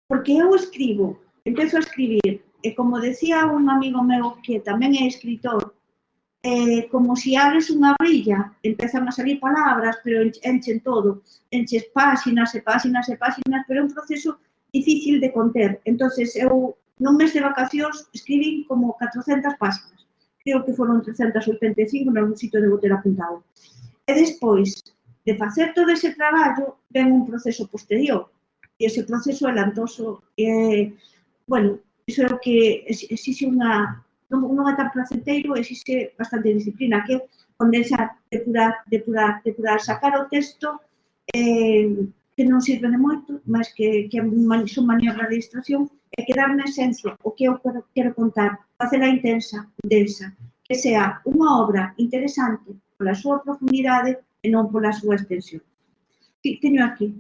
Porque eu escribo, empezo a escribir, e como decía un amigo meu que tamén é escritor, como si abres unha brilla, empezan a salir palabras, pero enchen todo, enches páxinas e páxinas e páxinas, pero é un proceso difícil de conter. Entonces, eu, nun mes de vacacións, escribín como 400 páxinas. Creo que foron 385, en algún sitio debo ter apuntado. E despois de facer todo ese traballo, ven un proceso posterior. E ese proceso é lantoso. Bueno, iso é o que exixe unha... Non é tan placenteiro, exixe bastante disciplina, que condensar, depurar, sacar o texto que non sirve de moito, mas que son maniobras de distracción, e quedar na esencia o que eu quero contar, facela intensa, densa, que sea unha obra interesante pola súa profundidade e non pola súa extensión. Teño aquí.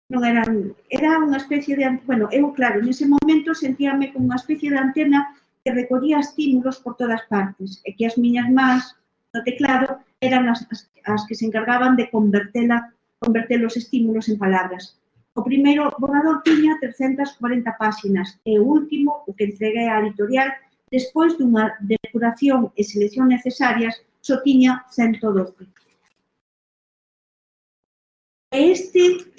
Non era unha especie de... Bueno, eu, claro, nese momento sentíame como unha especie de antena que recollía estímulos por todas partes e que as miñas mans no teclado eran as que se encargaban de converter os estímulos en palabras. O primeiro borrador tiña 340 páxinas e o último, o que entreguei á editorial, despois dunha depuración e selección necesarias, só tiña 112. Este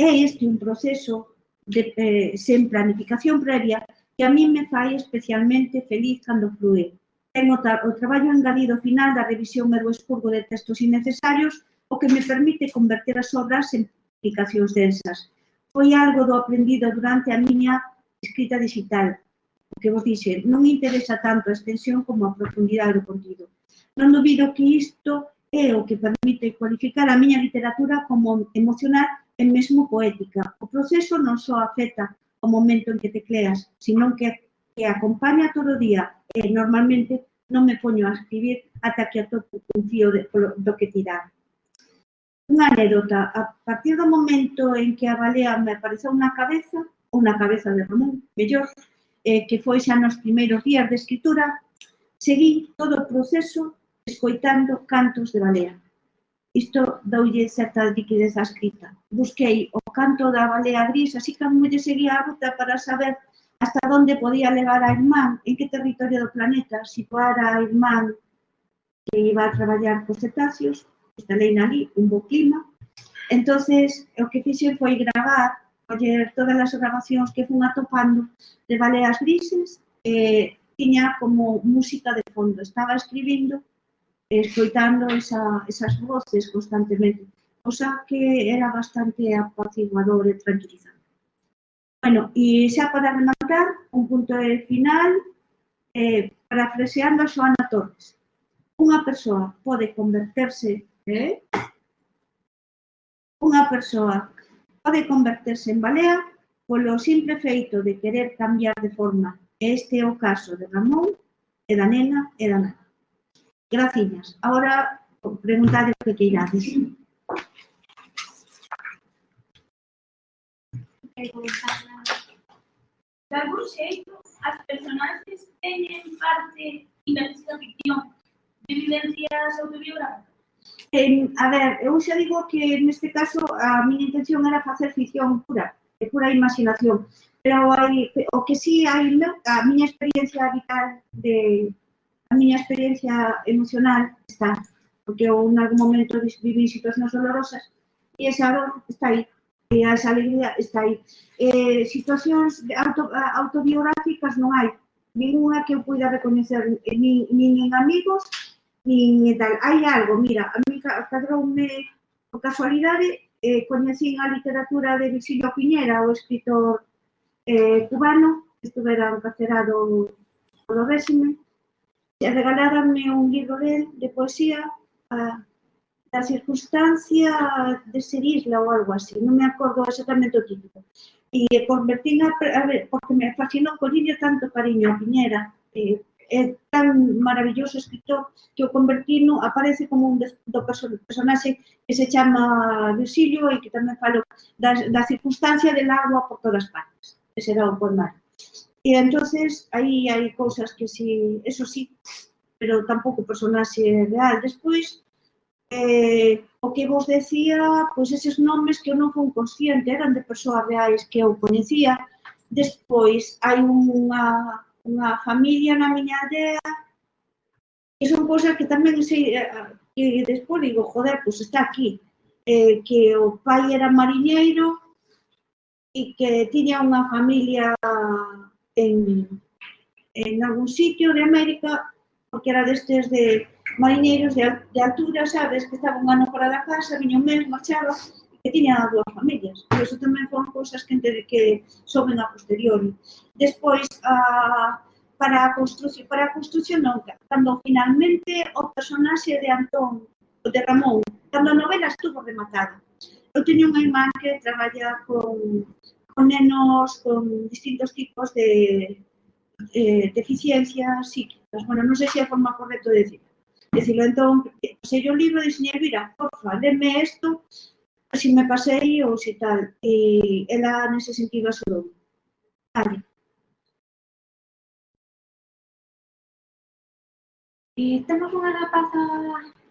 un proceso sen planificación previa que a mí me fai especialmente feliz cando flúe. Ten o traballo engadido final da revisión e do expurgo de textos innecesarios, o que me permite converter as obras en publicacións densas. Foi algo do aprendido durante a miña escrita digital, o que vos dixe, non me interesa tanto a extensión como a profundidade do contido. Non dubido que isto é o que permite cualificar a miña literatura como emocional e mesmo poética. O proceso non só afecta o momento en que tecleas, sino que acompaña todo o día e normalmente non me poño a escribir ata que atopo un fío do que tirar. Unha anécdota, a partir do momento en que a balea me apareceu na cabeza, ou na cabeza de Ramón, mellor, que foi xa nos primeiros días de escritura, seguí todo o proceso escoitando cantos de balea. Isto doulle certa liquidez á escrita. Busquei o canto da balea gris, así que moi lle seguía a ruta para saber hasta onde podía levar a irmán, en que territorio do planeta situar a irmán que iba a traballar cos cetáceos, instalei ali un bo clima. Entonces, o que fixen foi gravar, coller todas as gravacións que fun atopando de baleas grises, tiña como música de fondo, estaba escribindo, escoitando esas voces constantemente, cosa que era bastante apaciguador e tranquilizante. Bueno, e xa para rematar, un punto final, parafraseando a Xoana Torres. Unha persoa pode converterse en balea polo simple feito de querer cambiar de forma. Este é o caso de Ramón, e da nena e da nana. Graciñas. Agora, preguntade o que queirades. De algún xeito, as personaxes teñen parte inversión ficción de vivencias autobiográficas? A ver, eu xa digo que neste caso a miña intención era facer ficción pura, de pura imaginación, pero o que sí hai a miña experiencia vital, a miña experiencia emocional está, porque eu en algún momento viví situacións dolorosas e esa dor está aí. E esa alegría está aí. Situacións autobiográficas non hai. Ninguna que eu puida recoñecer, nin en amigos, nin tal. Hai algo, mira, a mí cadroume, por casualidade, coñecín a literatura de Virgilio Piñera, o escritor cubano, que estuvera encarcerado polo réxime, e regaláranme un libro de poesía, da circunstancia de ser isla ou algo así, non me acordo exactamente o título. E convertín porque me fascinou, collille tanto cariño a Piñera, é tan maravilloso escritor que o convertino, aparece como un do personaxe que se chama Virgilio e que tamén falo da circunstancia del agua por todas partes. Ese era o poemario. E entonces aí hai cousas que sí, eso sí, pero tampouco o personaxe real. Despois, o que vos decía, pois eses nomes que eu non fui consciente, eran de persoas reais que eu coñecía. Despois, hai unha familia na miña aldea, e son cousas que tamén sei, que despois digo, joder, pois está aquí, que o pai era mariñeiro e que tiña unha familia en algún sitio de América, porque era destes de mariñeiros de altura, sabes, que estaban un ano fora da casa, viña un mes, marchaba, que tiña dúas familias. E iso tamén foron cousas que soben a posteriori. Despois, para a construción non, cando finalmente o personaxe de Antón, o de Ramón, cando a novela estuvo rematada. Eu teño unha irmán que traballa con nenos con distintos tipos de deficiencias psíquicas. Bueno, non sei se é a forma correcta de decirlo. Entón, pasei o libro e dixenlle, mira, porfa, leme isto, se me pasei ou se tal. E ela, nese sentido, axudou. Vale. E temos unha rapaza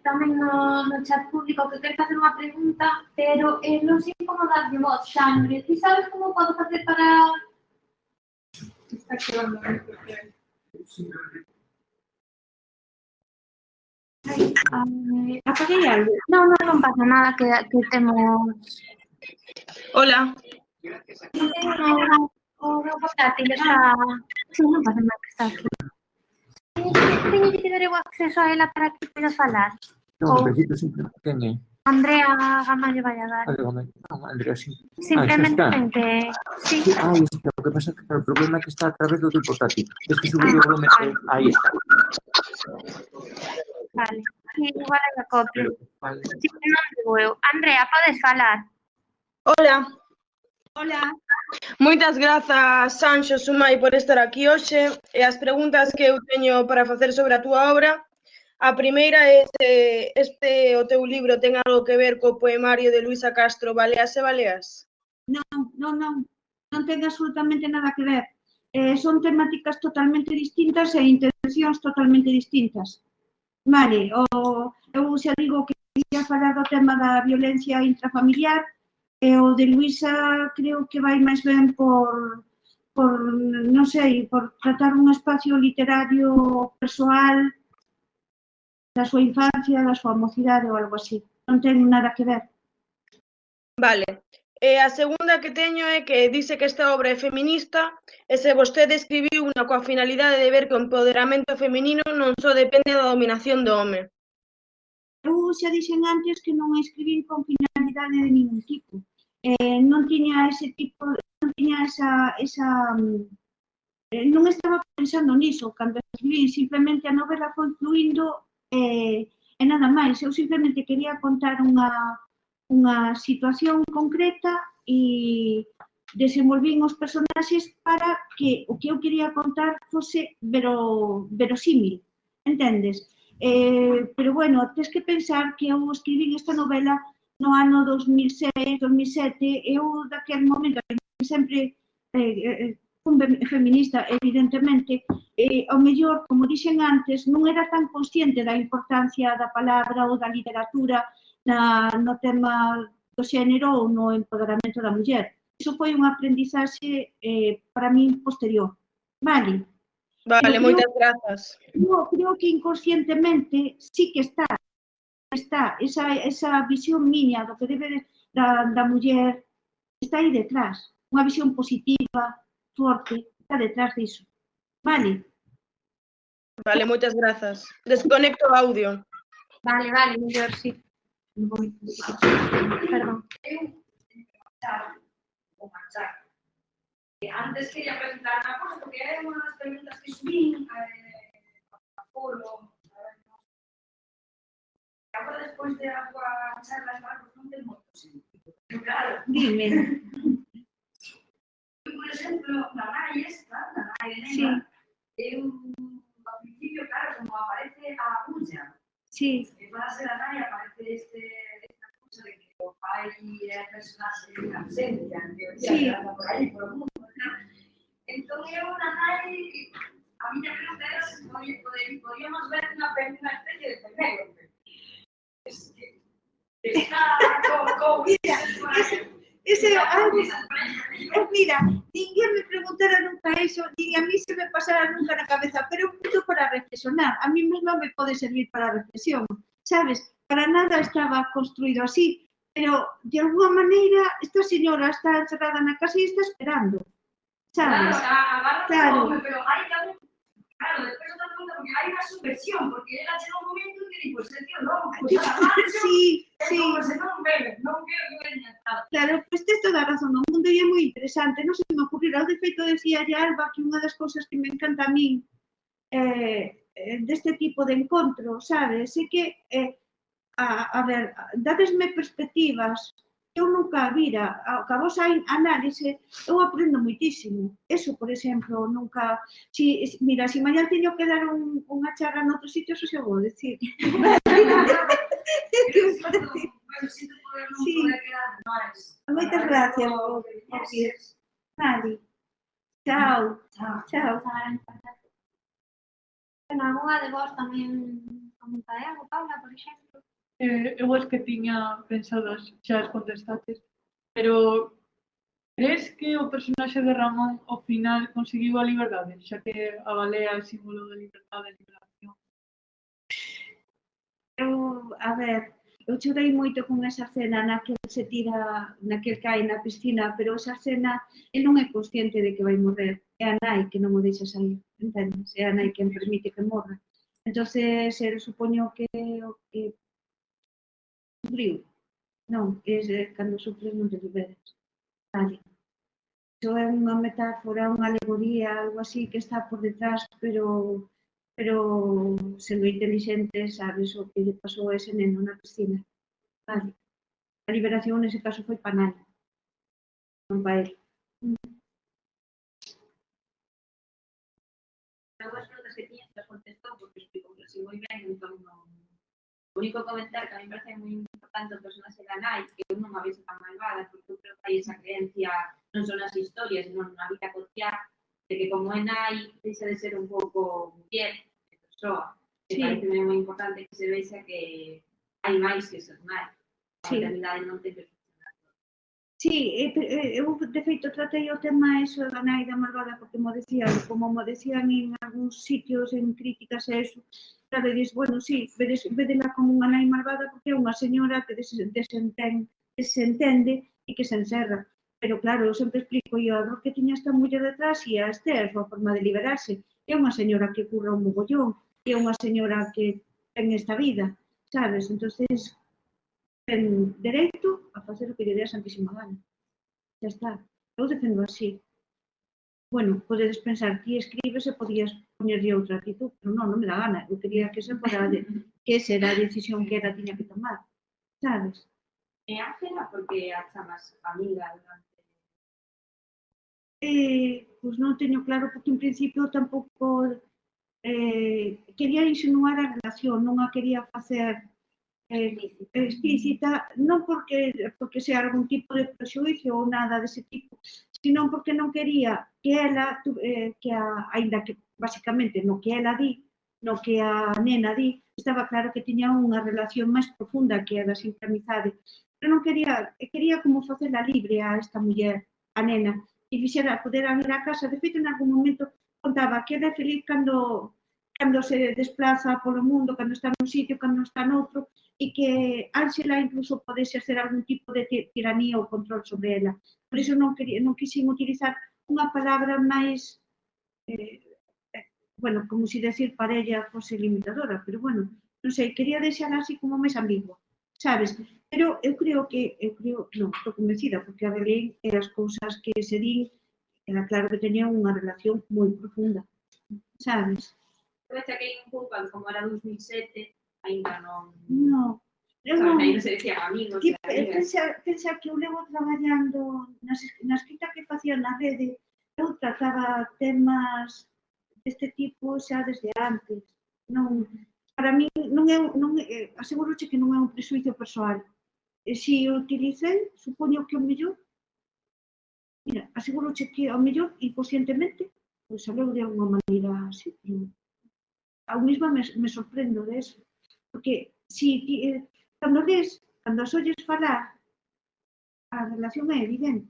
tamén no chat público que quere facer unha pregunta, pero non sei como darlle voz. Xandre, ti sabes como podo facer para... Está activando. Apaguei algo. Non pasa nada, que temos... Hola, O meu portátil está... Sí, non pasa nada que está aquí. Teño que dar o acceso a ela para que poida falar. No, en principio simplemente quen é? Andrea Gamallo Valladares. Non, Andrea, sí. Simplemente xa está. ten que... Sí. Sí, aí está. O que pasa é que o problema é que está a través do teu portátil. Es que subir o volumen, aí está. Vale. Sí, igual hai a copia. Vale. Sí, non digo eu. Andrea, podes falar? hola. Hola. Moitas grazas, Sanxo Sumai, por estar aquí hoxe. E as preguntas que eu teño para facer sobre a túa obra, a primeira é se o teu libro ten algo que ver co poemario de Luisa Castro, Baleas e Baleas? Non ten absolutamente nada que ver. Son temáticas totalmente distintas e intencións totalmente distintas. Vale, eu xa digo que quería falar do tema da violencia intrafamiliar e o de Luisa creo que vai máis ben por non sei, por tratar un espacio literario persoal da súa infancia, da súa mocidade ou algo así. Non ten nada que ver. Vale. E a segunda que teño é que dice que esta obra é feminista e se vostede escribiu unha coa finalidade de ver que o empoderamento feminino non só depende da dominación do home. Eu xa dixen antes que non escribín con finalidade de ningún tipo. Non tiña ese tipo, non tiña non estaba pensando niso cando escribín, simplemente a novela foi fluindo e nada máis. Eu simplemente quería contar unha situación concreta e desenvolvín os personaxes para que o que eu quería contar fose verosímil, entendes? Pero bueno, tens que pensar que eu escribín esta novela no ano 2006, 2007, eu daquel momento sempre fun feminista, evidentemente, ao mellor, como dixen antes, non era tan consciente da importancia da palabra ou da literatura no tema do xénero ou no empoderamento da muller. Iso foi unha aprendizaxe para min posterior. Vale. Vale, moitas grazas. Creo que inconscientemente sí que está esa visión miña do que debe da muller, está aí detrás. Unha visión positiva, forte, está detrás diso. Vale. Vale, moitas grazas. Desconecto o audio. Vale, mellor, sí. Perdón. Marchar. Antes quería preguntar unha cosa, porque hai unhas preguntas que subín a foro. Agora, despois de a tua charla, non ten moito sentido. Claro. Dime. Por exemplo, na nai esta, na nai de Nena, eu, ao principio, claro, como aparece a agulla, Sí. que para ser a nai aparece esta cousa de que o pai é a personaxe de ausencia, en teoría, que anda por aí, por o mundo. Entón, eu na nai, a miña pregunta era se podíamos ver unha especie de Penélope. Está con Mira, ninguén me preguntara nunca eso, ni a mí se me pasara nunca na cabeza, pero un punto para reflexionar. A mí mesma me pode servir para reflexión, sabes? Para nada estaba construído así, pero de alguna maneira esta señora está encerrada na casa e está esperando, sabes? Claro, pero hai tamén, claro, despois outra pregunta, porque hai unha subversión, porque ela chega un momento que di, pues, tío, non, pues, a marcha, Sí. como se non bebe, non quero que veña. Claro, pois tes toda a razón, o mundo é moi interesante, non se me ocurrirá, de feito decía a Alba que unha das cousas que me encanta a min deste tipo de encontro, sabes, é que, a ver, dadesme perspectivas que eu nunca vira, a vos hai análise, eu aprendo moitísimo. Eso, por exemplo, nunca... Mira, se mañá teño que dar unha charla noutro sitio, eso xa vou decir. Sí. Moitas gracias por vir. Vale. Chao. Chao. Bueno, algunha de vos tamén pregunta de algo, Paula, por exemplo? Eu as que tiña pensadas xa as contestaches, pero crees que o personaxe de Ramón ao final conseguiu a liberdade, xa que a balea é símbolo de liberdade e liberación? A ver, eu chorei moito con esa cena na que se tira, na que cae na piscina, pero esa cena, el non é consciente de que vai morrer. É a nai que non o deixa sair, entendes? É a nai quen permite que morra. Entonces, el supoño que o que sufriu. Non, cando sufres non te liberas. Vale. Iso é unha metáfora, unha alegoría, algo así que está por detrás, pero sendo inteligente sabes o que lle pasou a ese neno na piscina. Vale. A liberación nese caso foi para nai, non para ele. Algunhas preguntas que tiñas as contestou porque explico que así moi ben, entón non... O único comentar que a mí me parece moi importante o personaxe da nai, que eu non a vexo tan malvada, porque eu creo que hai esa creencia non son as historias, senón na vida cotiá, de que como é nai, deixa de ser un pouco muller, de persoa. Que parece moi importante que se vexa que hai máis que ser nai. A maternidade non ten que funcionar. Sí, eu de feito tratei o tema eso da nai da malvada porque mo decían, como mo decían en algúns sitios, en críticas a eso, claro, e dis, bueno, sí, vedela como unha nai malvada porque é unha señora que desentende e que se encerra. Pero claro, eu sempre explico, a dor que tiña esta muller detrás e esta é a súa forma de liberarse. É unha señora que curra un mogollón, é unha señora que ten esta vida, sabes? Entonces, ten dereito a facer o que lle dé a santísima gana. Ya está. Eu defendo así. Bueno, podedes pensar, ti escribes e podías poñerlle outra actitud, pero non me dá gana. Eu quería que esa era a decisión que ela tiña que tomar, sabes? E Ángela, porque a chamas amiga durante... Pois non teño claro, porque en principio tampouco quería insinuar a relación, non a quería facer explícita, non porque sea algún tipo de prexuicio ou nada dese tipo, sino porque non quería que ela, aínda que basicamente no que ela di, no que a nena di, estaba claro que tiña unha relación máis profunda que a da simple amizade. Pero non quería como facela libre a esta muller, a nena, e fixera poder vir a casa. De feito, en algún momento contaba que ela é feliz cando se desplaza polo mundo, cando está nun sitio, cando está noutro, e que Ángela incluso pode exercer algún tipo de tiranía ou control sobre ela. Por iso non quixen utilizar unha palabra máis, bueno, como se decir parella fose limitadora, pero bueno, non sei, quería deixar así como máis ambigua, sabes? Pero eu creo, non, estou convencida, porque a releí e as cousas que se din, era claro que tenían unha relación moi profunda, sabes? Eu achaquei un pouco, como era 2007, ainda non... Non, eu non... Ainda se decían amigos e amigas. Pensa que eu levo traballando na escrita que facía na rede, eu trataba temas deste tipo xa desde antes. Non, para mí, aseguroche que non é un prexuicio persoal. E se o utilicei, supoño que o mellor, mira, aseguroche que o mellor, inconscientemente, pois saleu de alguma maneira así. Eu mesma me sorprendo de eso. Porque cando as olles falar, a relación é evidente.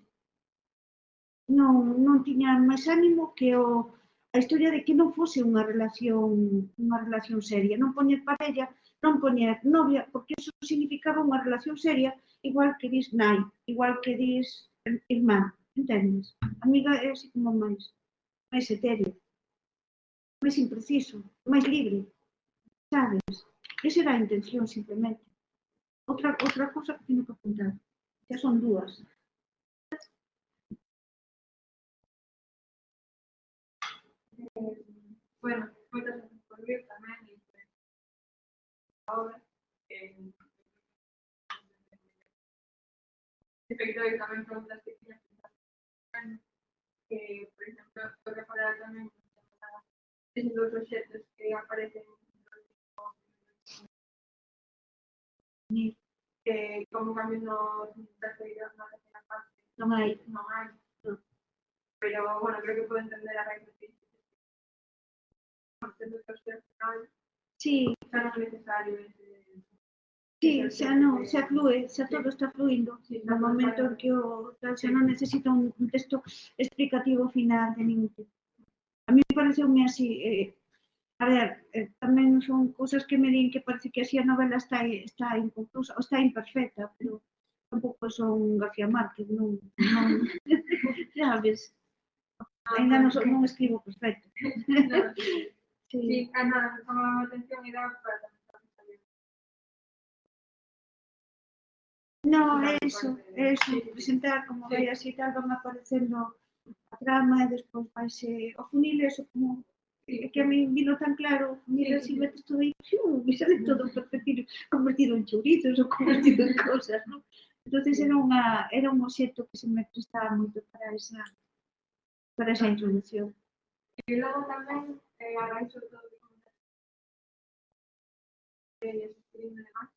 Non tiña máis ánimo que a historia de que non fose unha relación seria. Non poñer parella, non poñer novia, porque eso significaba unha relación seria, igual que dis nai, igual que dis irmán, entendes? Amiga é así como máis etéreo, máis impreciso, máis libre, sabes? Esa era a intención, simplemente. Outra cousa que teño que apuntar, que son dúas. Bueno, moitas gracias por vir tamén e ahora respecto a tamén preguntas que tiñas que, por exemplo, eu reparar tamén esos dos obxectos que aparecen como cambio nos referidos na terceira parte. Non hai. Pero, bueno, creo que puedo entender a raíz de que tendo que ser final Sí, xa non é necesario ese... sí, xa flúe, xa todo está fluindo. No momento en que xa non necesita un texto explicativo final de ningún tipo. A mí pareceume así, a ver, tamén son cousas que me din que parece que así a novela está inconclusa, ou está imperfecta, pero tampouco son García Márquez, non sabes? Ainda non escribo perfecto. Sí. Sí, nada, me chamaba a atención e daba para tamén. No, eso, presentar como vai así tal, van aparecendo a trama e despois vaise o funil, eso como é que a mí vino tan claro, mira así metes todo aí, e sale todo perfectino, convertido en chourizos ou convertido en cosas, non? Entonces era un obxecto que se me prestaba moito para esa introducción. E logo tamén, a raíz sobre todo de comentar que escribir demais,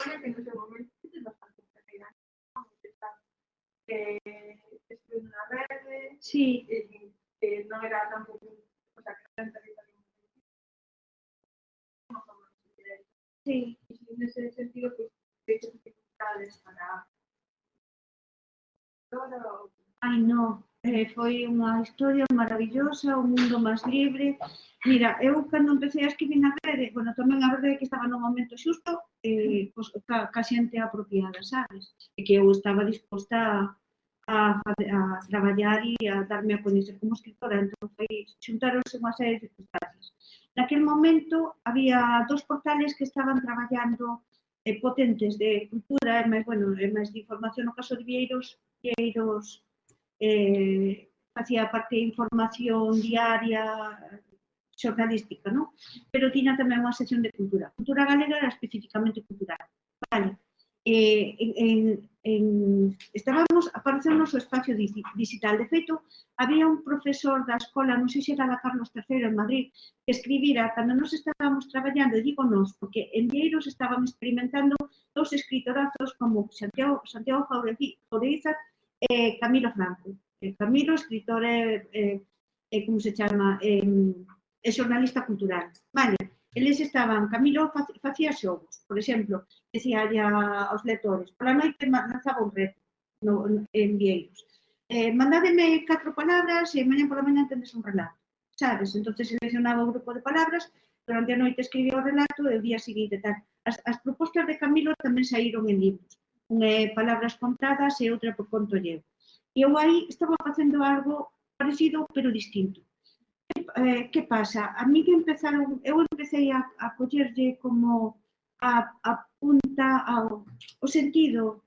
que no seu momento é bastante interesante, non? Escribir na rede, Sí, que non era tampouco, o sea, que non era territorio non como sí. e nese sentido, pues, que dificultades para todo. Ai, non, foi unha historia maravillosa, un mundo máis libre. Mira, eu cando empecé a escribir na rede, bueno, tamén a verdade é que estaba no momento xusto, pois, ca xente apropiada, sabes? E que eu estaba disposta a traballar e a darme a coñecer como escritora, entón xuntaronse unha serie de circunstancias. Naquel momento había 2 portales que estaban traballando potentes de cultura e máis, bueno, e máis de información, no caso de Vieiros facía parte de información diaria, xornalística, non? Pero tiña tamén unha sección de cultura. Cultura galega era especificamente cultural. Vale. Apareceu o noso espacio digital. De feito, había un profesor da escola, non sei se era da Carlos III en Madrid, que escribira, cando nos estábamos traballando, e digo nos, porque en Vieiros estaban experimentando 2 escritorazos como Santiago Jauregui Camilo Franco. Camilo, escritor como se chama, xornalista cultural. Vale, eles estaban, Camilo facía xogos, por exemplo, decía aos lectores, pola noite lanzaba un reto en Vieiros. Mandádeme 4 palabras e mañá pola mañá entendes un relato, sabes? Entón, seleccionaba un grupo de palabras, durante a noite escribía o relato e o día seguinte tal. As propostas de Camilo tamén saíron en libros. Unha é Palabras contadas e outra por conto llevo. E eu aí estaba facendo algo parecido, pero distinto. Que pasa? A mí que eu empecé a collerlle como a punta ao sentido,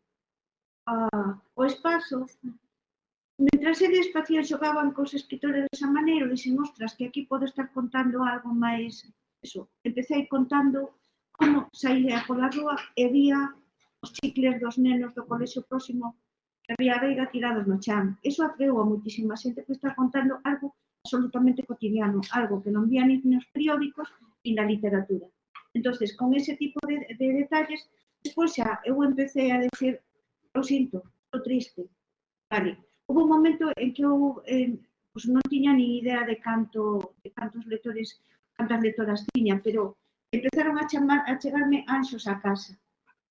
ao espazo, mentras eles xogaban cos escritores desa maneira, e dixen, ostras, que aquí podo estar contando algo máis, eso, empecé contando como saía pola rúa e vía os chicles dos nenos do colexio próximo que había a veiga tirados no chan. Iso atreu a moitísima xente que está contando algo absolutamente cotidiano, algo que non vía nin nos periódicos nin na literatura. Entón, con ese tipo de detalles, despois xa eu empecé a decir, eu sinto, estou triste, vale. Houve un momento en que eu non tiña ni idea de cantos lectores, cantas lectoras tiña, pero empezaron a chegarme anxos á casa.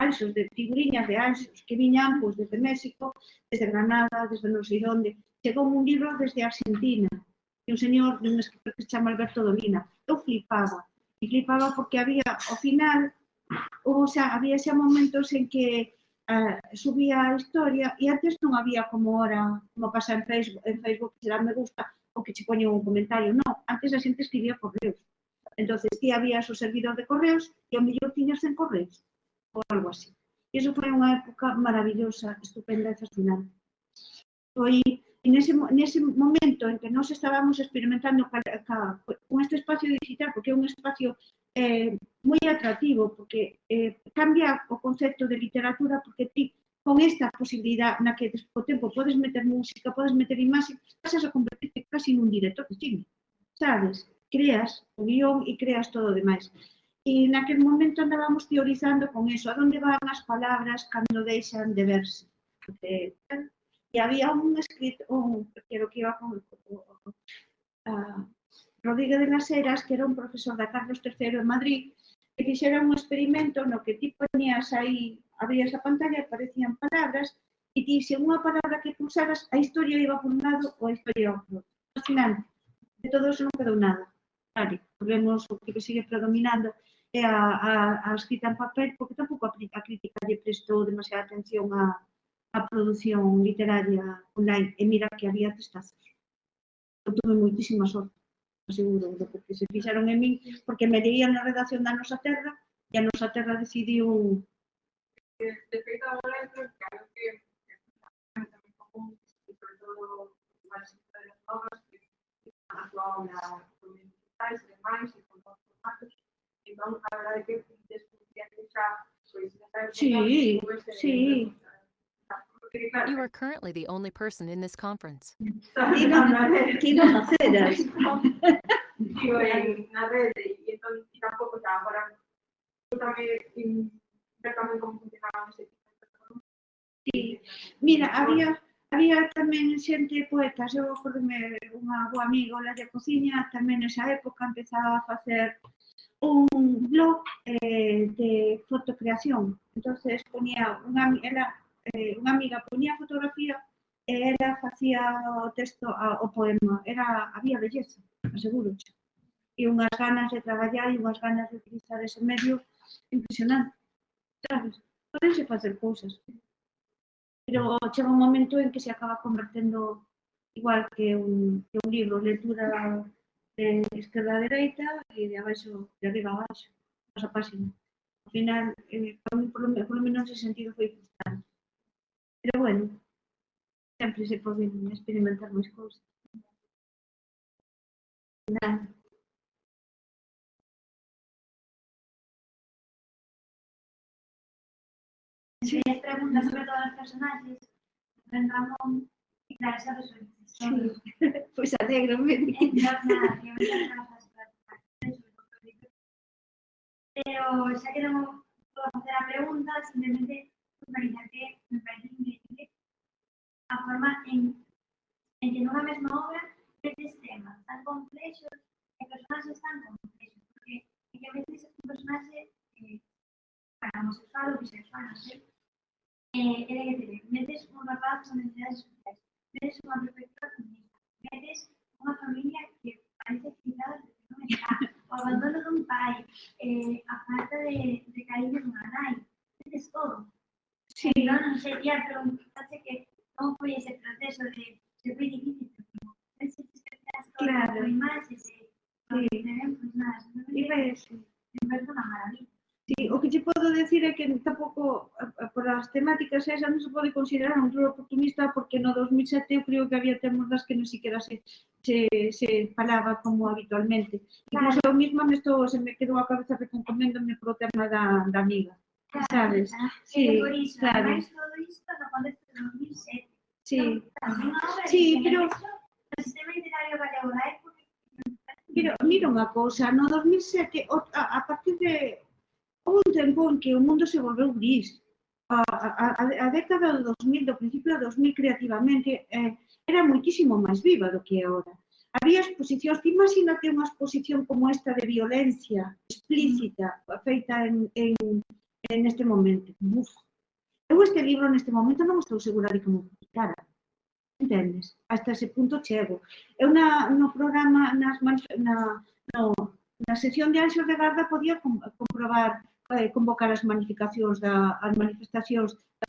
Anxos, de figuriñas de anxos, que viñan pois, desde México, desde Granada, desde non sei onde. Chegou un libro desde Argentina, de un señor, de un escritor que se chama Alberto Dolina. Eu flipaba, e flipaba porque había, ao final, había xa momentos en que subía a historia e antes non había como ahora, como pasa en Facebook, que se dá me gusta ou que che poñen un comentario. Non, antes a xente escribía correos. Entón, ti habías o servidor de correos e ao mellor tiñas 100 correos ou algo así. E iso foi unha época maravillosa, estupenda e fascinante. Foi nese momento en que nós estábamos experimentando con este espacio digital, porque é un espacio moi atractivo, porque cambia o concepto de literatura, porque ti, con esta posibilidad na que despois tempo podes meter música, podes meter imaxe, pasas a convertirte casi nun director de cine, sabes? Creas o guión e creas todo o demais. E naquel momento andábamos teorizando con eso, a onde van as palabras cando deixan de verse. E había un escritor, que iba con Rodríguez de las Heras, que era un profesor da Carlos III en Madrid, que fixera un experimento no que ti ponías aí, abrías a pantalla e aparecían palabras e ti, se unha palabra que pulsaras, a historia iba por un lado ou a historia iba por outro. Fascinante. De todo eso non quedou nada. Claro, vemos o que sigue predominando é a escrita en papel, porque tampouco a crítica lle prestou demasiada atención a produción literaria online. E mira que había testazos. Eu tuve moitísima sorte, aseguro, porque se fixaron en min, porque me leían na redacción da Nosa Terra e a Nosa Terra decidiu... De feito, agora creo que algo que é tamén común, sobre todo as historias novas, que están actuando nas comunidades digitais e demais, e con todos os formatos. Entón, a verdade é que descubría que xa, pois, Sí, sí. You are currently the only person in this conference. Que iban a ceras. Digo, na rede, e entón, tampouco xa, agora, tamén ver tamén como funcionaban ese tipo de plataformas. Sí. Mira, había tamén xente poetas, eu acordome unha boa amiga, Ola de Cociña, tamén nesa época empezaba a facer un blog de fotocreación. Entonces ponía unha amiga ponía fotografía e ela facía o texto, o poema. Había belleza, aseguro. E unhas ganas de traballar e unhas ganas de utilizar ese medio impresionante. Sabes? Podense facer cousas. Pero chega un momento en que se acaba convertendo igual que un libro, lectura de esquerda a dereita e de abaixo, de arriba a abaixo, a página. Ao final, por lo menos ese sentido foi frustrante. Pero bueno, sempre se poden experimentar máis cousas. Nada. Si les preguntas sobre todos los personajes, Ben Ramón, y claro, sabes sobre Sí, pois alégrame. Entonces, nada, que me encantan pero xa que non podo facer a pregunta, simplemente puntualizar que me parece increíble a forma en que nunha mesma obra veces temas tan complexos e personaxes tan complexos, porque a veces un personaxe homosexual ou bisexual, non sei, e de que te metes un rapaz con necesidades sociais, metes unha perspectiva comunista, metes unha familia que parece quitada de que non está, o abandono dun pai, a falta de cariño dunha nai, metes todo. Sí. Entón, non sei, tía, preguntaste que como foi ese proceso de se foi difícil, pero penses que estás todo moi máis e se pues nada, simplemente me parece unha maravilla. Sí, o que te podo decir é que tampouco, por as temáticas esas, non se pode considerar un libro oportunista porque no 2007 eu creo que había temas das que non siquiera se falaba como habitualmente. Incluso eu mesma se me quedou a cabeza reconcoméndome pro tema da amiga, sabes? Sí, por iso, claro. ademais todo isto no contexto de 2007. Sí, pero... O sistema literario galego da época... Pero mira unha cousa, no 2007, a partir de... Houve un tempo en que o mundo se volveu gris. A década do 2000, do principio do 2000 creativamente, era moitísimo máis viva do que é agora. Había exposicións, imagínate unha exposición como esta de violencia explícita feita neste momento. Uf. Eu este libro neste momento non estou segura de como publicara. Entendes? Hasta ese punto chego. Eu no programa, na sección de Anxos de Garda podía comprobar, convocar as manifestacións da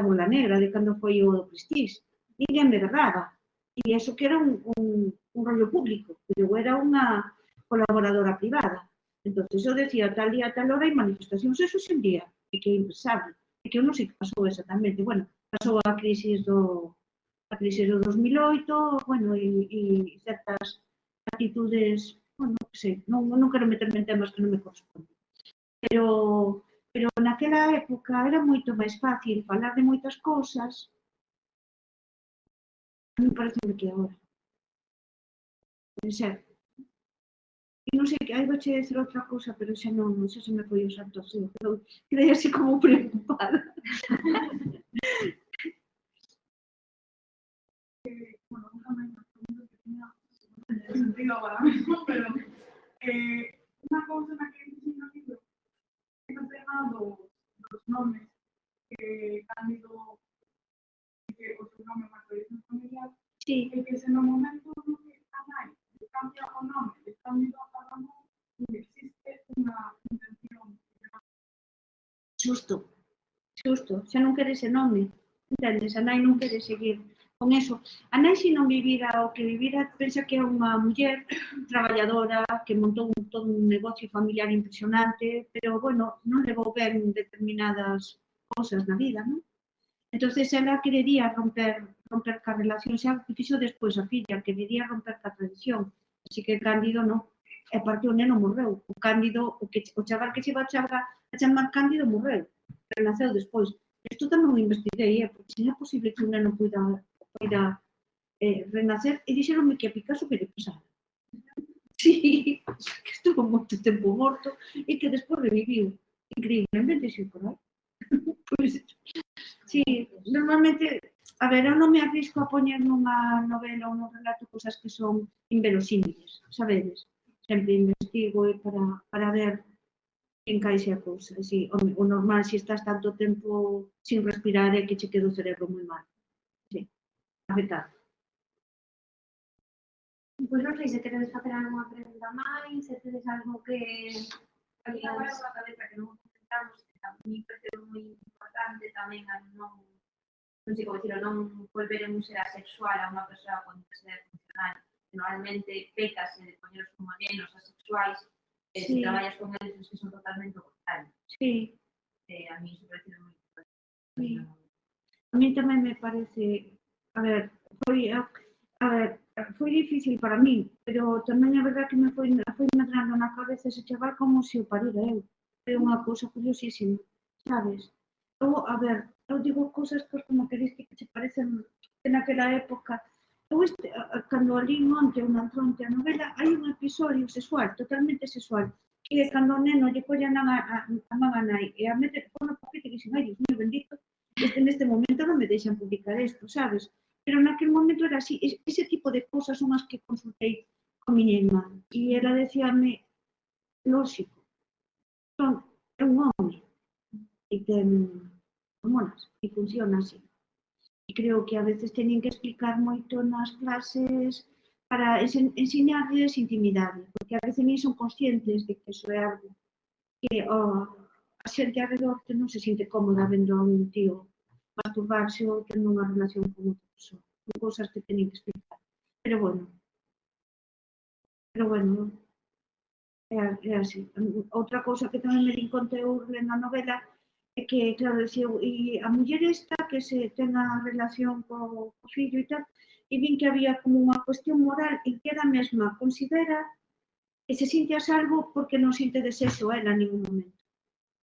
Bola Negra, de cando foi o Prestige. Ninguén me berraba. E iso que era un rollo público, pero eu era unha colaboradora privada. Entón, eu decía, tal día, tal hora, hai manifestacións, eso se envía, e que é impensable. E que eu non sei que pasou exactamente. Bueno, pasou a crisis do 2008, bueno, e certas actitudes, bueno, non sei, non quero meterme en temas que non me corresponden. Pero naquela época era moito máis fácil falar de moitas cousas. A mí parece que agora. Pode ser. E non sei, aí vou che decir outra cousa, pero xa non sei se me foi o santo así. Quedei así como preocupada. Bueno, nunca me pregunto que tenía sentido ahora mismo, pero Unha cousa na que dixen no libro é o tema dos nomes que Cándido que o seu nome é unha tradición familiar Sí, e que se no momento no que a nai le cambia o nome de Cándido a Ramón existe unha intención. xusto, xa non quere ese nome, entendes? A nai non quere seguir con eso. A nai, se non vivira o que vivira, pensa que é unha muller traballadora que montou todo un negocio familiar impresionante, pero, bueno, non levou ben determinadas cosas na vida, non? Entonces, ela querería romper ca relación, xa que fixo despois a filla, querería romper ca tradición. Así que Cándido non. E parte o neno morreu. O Cándido, o chaval que se iba a chamar Cándido morreu. Renaceu despois. Isto tamén o investiguei, porque se é posible que un neno poida renacer, e dixeronme que a Picasso que lle pasara. Sí, que estuvo moito tempo morto e que despois reviviu. Increíblemente, xe por aí. Pois, sí, normalmente, a ver, eu non me arrisco a poñer nunha novela ou nun relato cousas que son inverosímiles, sabedes? Sempre investigo para ver que encaixe a cousa. Sí, o normal, se estás tanto tempo sin respirar, é que che queda o cerebro moi mal. Sí, afectado. Pois non sei se queredes facer algunha pregunta máis, se tedes algo que... Aquí agora unha cabeza que non comentamos, que tamén me parece moi importante tamén a non sei como dicirlo, non volver un ser asexual a unha persoa con diversidade funcional. Normalmente pecas de poñeros como nenos asexuais, se traballas con eles que son totalmente o contrario. Sí. A mí iso parece moi importante. Sí. A mí tamén me parece, foi difícil para mí, pero tamén é verdad que me foi medrando na cabeza ese chaval como se o parira eu. É unha cousa curiosísima, sabes? Eu digo cousas que como que diste que che parecen que naquela época. Cando alí onte ou a novela, hai un episodio sexual, totalmente sexual, que é cando o neno lle colle a man a nai e a mete por unha poquita e dixen, ai, Dios mío, bendito, neste momento non me deixan publicar isto, sabes? Pero naquele momento era así, ese tipo de cousas son as que consultei con miña irmá. E ela decíame, lógico, é un home e ten hormonas e funciona así. E creo que a veces teñen que explicar moito nas clases para enseñarles intimidade, porque a veces nem son conscientes de que iso é algo que a xente alrededor que non se siente cómoda vendo a un tío masturbarse ou tendo unha relación con outra persoa. Son cousas que teñen que explicar. Pero bueno, é así. Outra cousa que tamén me din conta eu lendo a novela é que, claro, decía, e a muller esta que se ten a relación co fillo e tal, e vin que había como unha cuestión moral en que ela mesma considera que se sinte a salvo porque non sinte desexo a ela en ningún momento.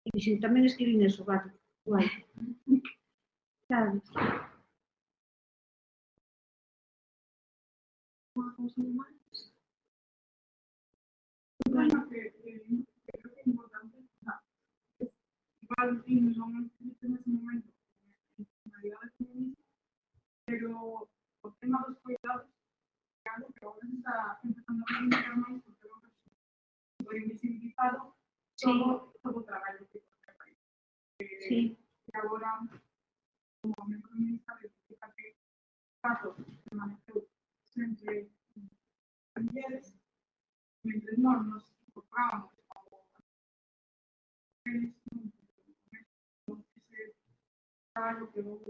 E dixen, tamén escribín eso, vale, guai. Sabes? Bueno, que creo que é importante, igual non existe nese momento a realidade feminista, pero o tema dos cuidados é algo que agora se está empezando a reivindicar máis porque é unha super invisibilizado todo o traballo que fai o país. E agora, como movimento feminista, reivindica que caso permaneceu sempre as mulleres, mentre non nos incorporamos como mulleres, ese traballo que vou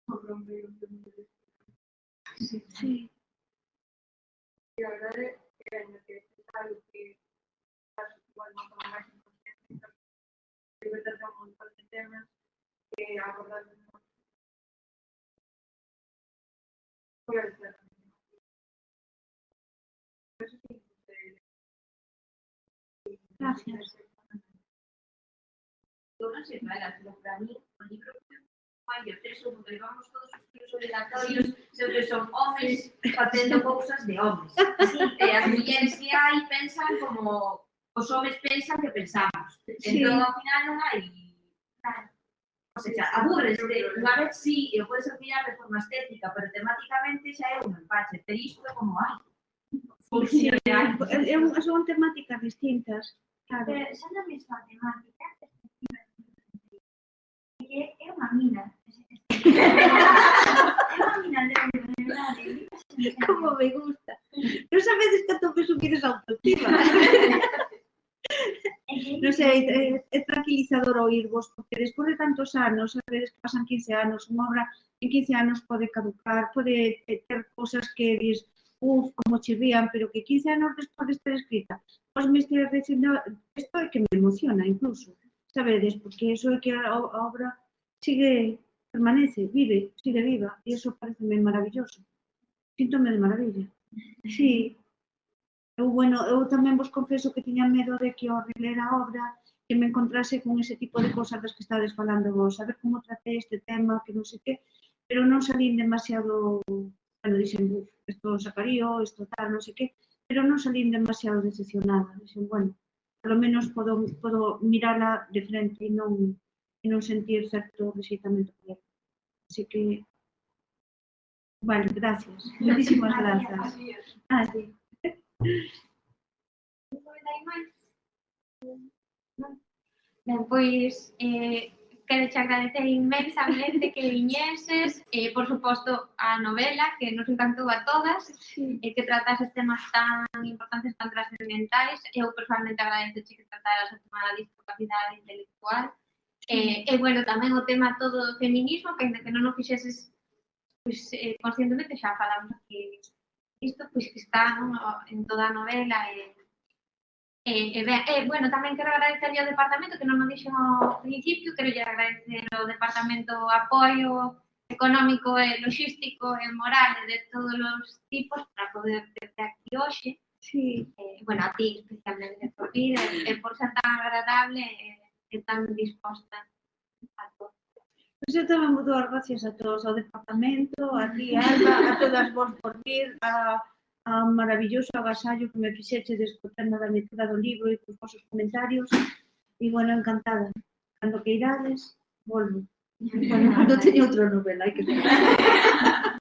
sobre o medio de mulleres. Sí. E a verdade é que é algo que igual non como máis inconsciente, que vai tratar un montón de temas que abordar de novo. Foi a verdade. Gracias. Eu non sei para ela, pero para mí o libro vai de peso, porque levamos todos os libros obrigatorios, sempre son homes facendo cousas de homes. E as mulleres que hai pensan como os homes pensan que pensamos. Entón, ao final non hai... O sea, aburres de unha vez sí, e o podes afinar de forma estética, pero temáticamente xa é un empache. Pero isto é como, ai, Poesía. Son temáticas distintas. Claro. Pero xa na mesma temática, que é unha mina. É unha mina de verdade. Como me gusta. Non sabedes que a tope subides a autoestima. Non sei, é tranquilizador oírvos, porque despois de tantos anos, sabedes que pasan 15 anos, unha obra en 15 anos pode caducar, pode ter cosas que dis, como che vean, pero que 15 anos despois de estar escrita, pois me estes dicindo, isto é que me emociona incluso, sabedes, porque eso é que a obra sigue, permanece, vive, sigue viva, e eso pareceme maravilloso. Síntome de maravilla. Sí. Eu tamén vos confeso que tiña medo de que ao reler a obra que me encontrase con ese tipo de cosas das que estades falando vos, a ver como tratei este tema, que non sei que, pero non salín demasiado, bueno, dixen, isto sacarío, isto tal, non sei que, pero non salín demasiado decepcionada, dixen, bueno, polo menos podo mirala de frente e non sentir certo rexeitamento por ela. Así que, vale, gracias, muchísimas grazas. Sí. Ben, pois, quero che agradecer inmensamente que viñeses, por suposto, a novela, que nos encantou a todas, que tratases temas tan importantes, tan trascendentais. Eu, personalmente, agradeço que trataras o tema da discapacidade intelectual. Bueno, tamén o tema todo do feminismo, que ainda que non o fixeses, pois, conscientemente xa falamos aquí isto, pois, que está en toda a novela. Bueno, tamén quero agradecerlle ao departamento, que non o dixen ao principio, quero agradecer ao departamento apoio económico e logístico e moral de todos os tipos para poder verte aquí hoxe. Sí. Bueno, a ti especialmente por vir e por ser tan agradable e tan disposta a todo. Pois eu tamén vou dar gracias a todos, ao departamento, a ti, Alba, a todas vos por vir, a maravilloso agasallo que me fixechedes co tema da lectura do libro e cos vosos comentarios. E, bueno, encantada. Cando queirades, volvo. Bueno, cando teño outra novela, hai que esperar.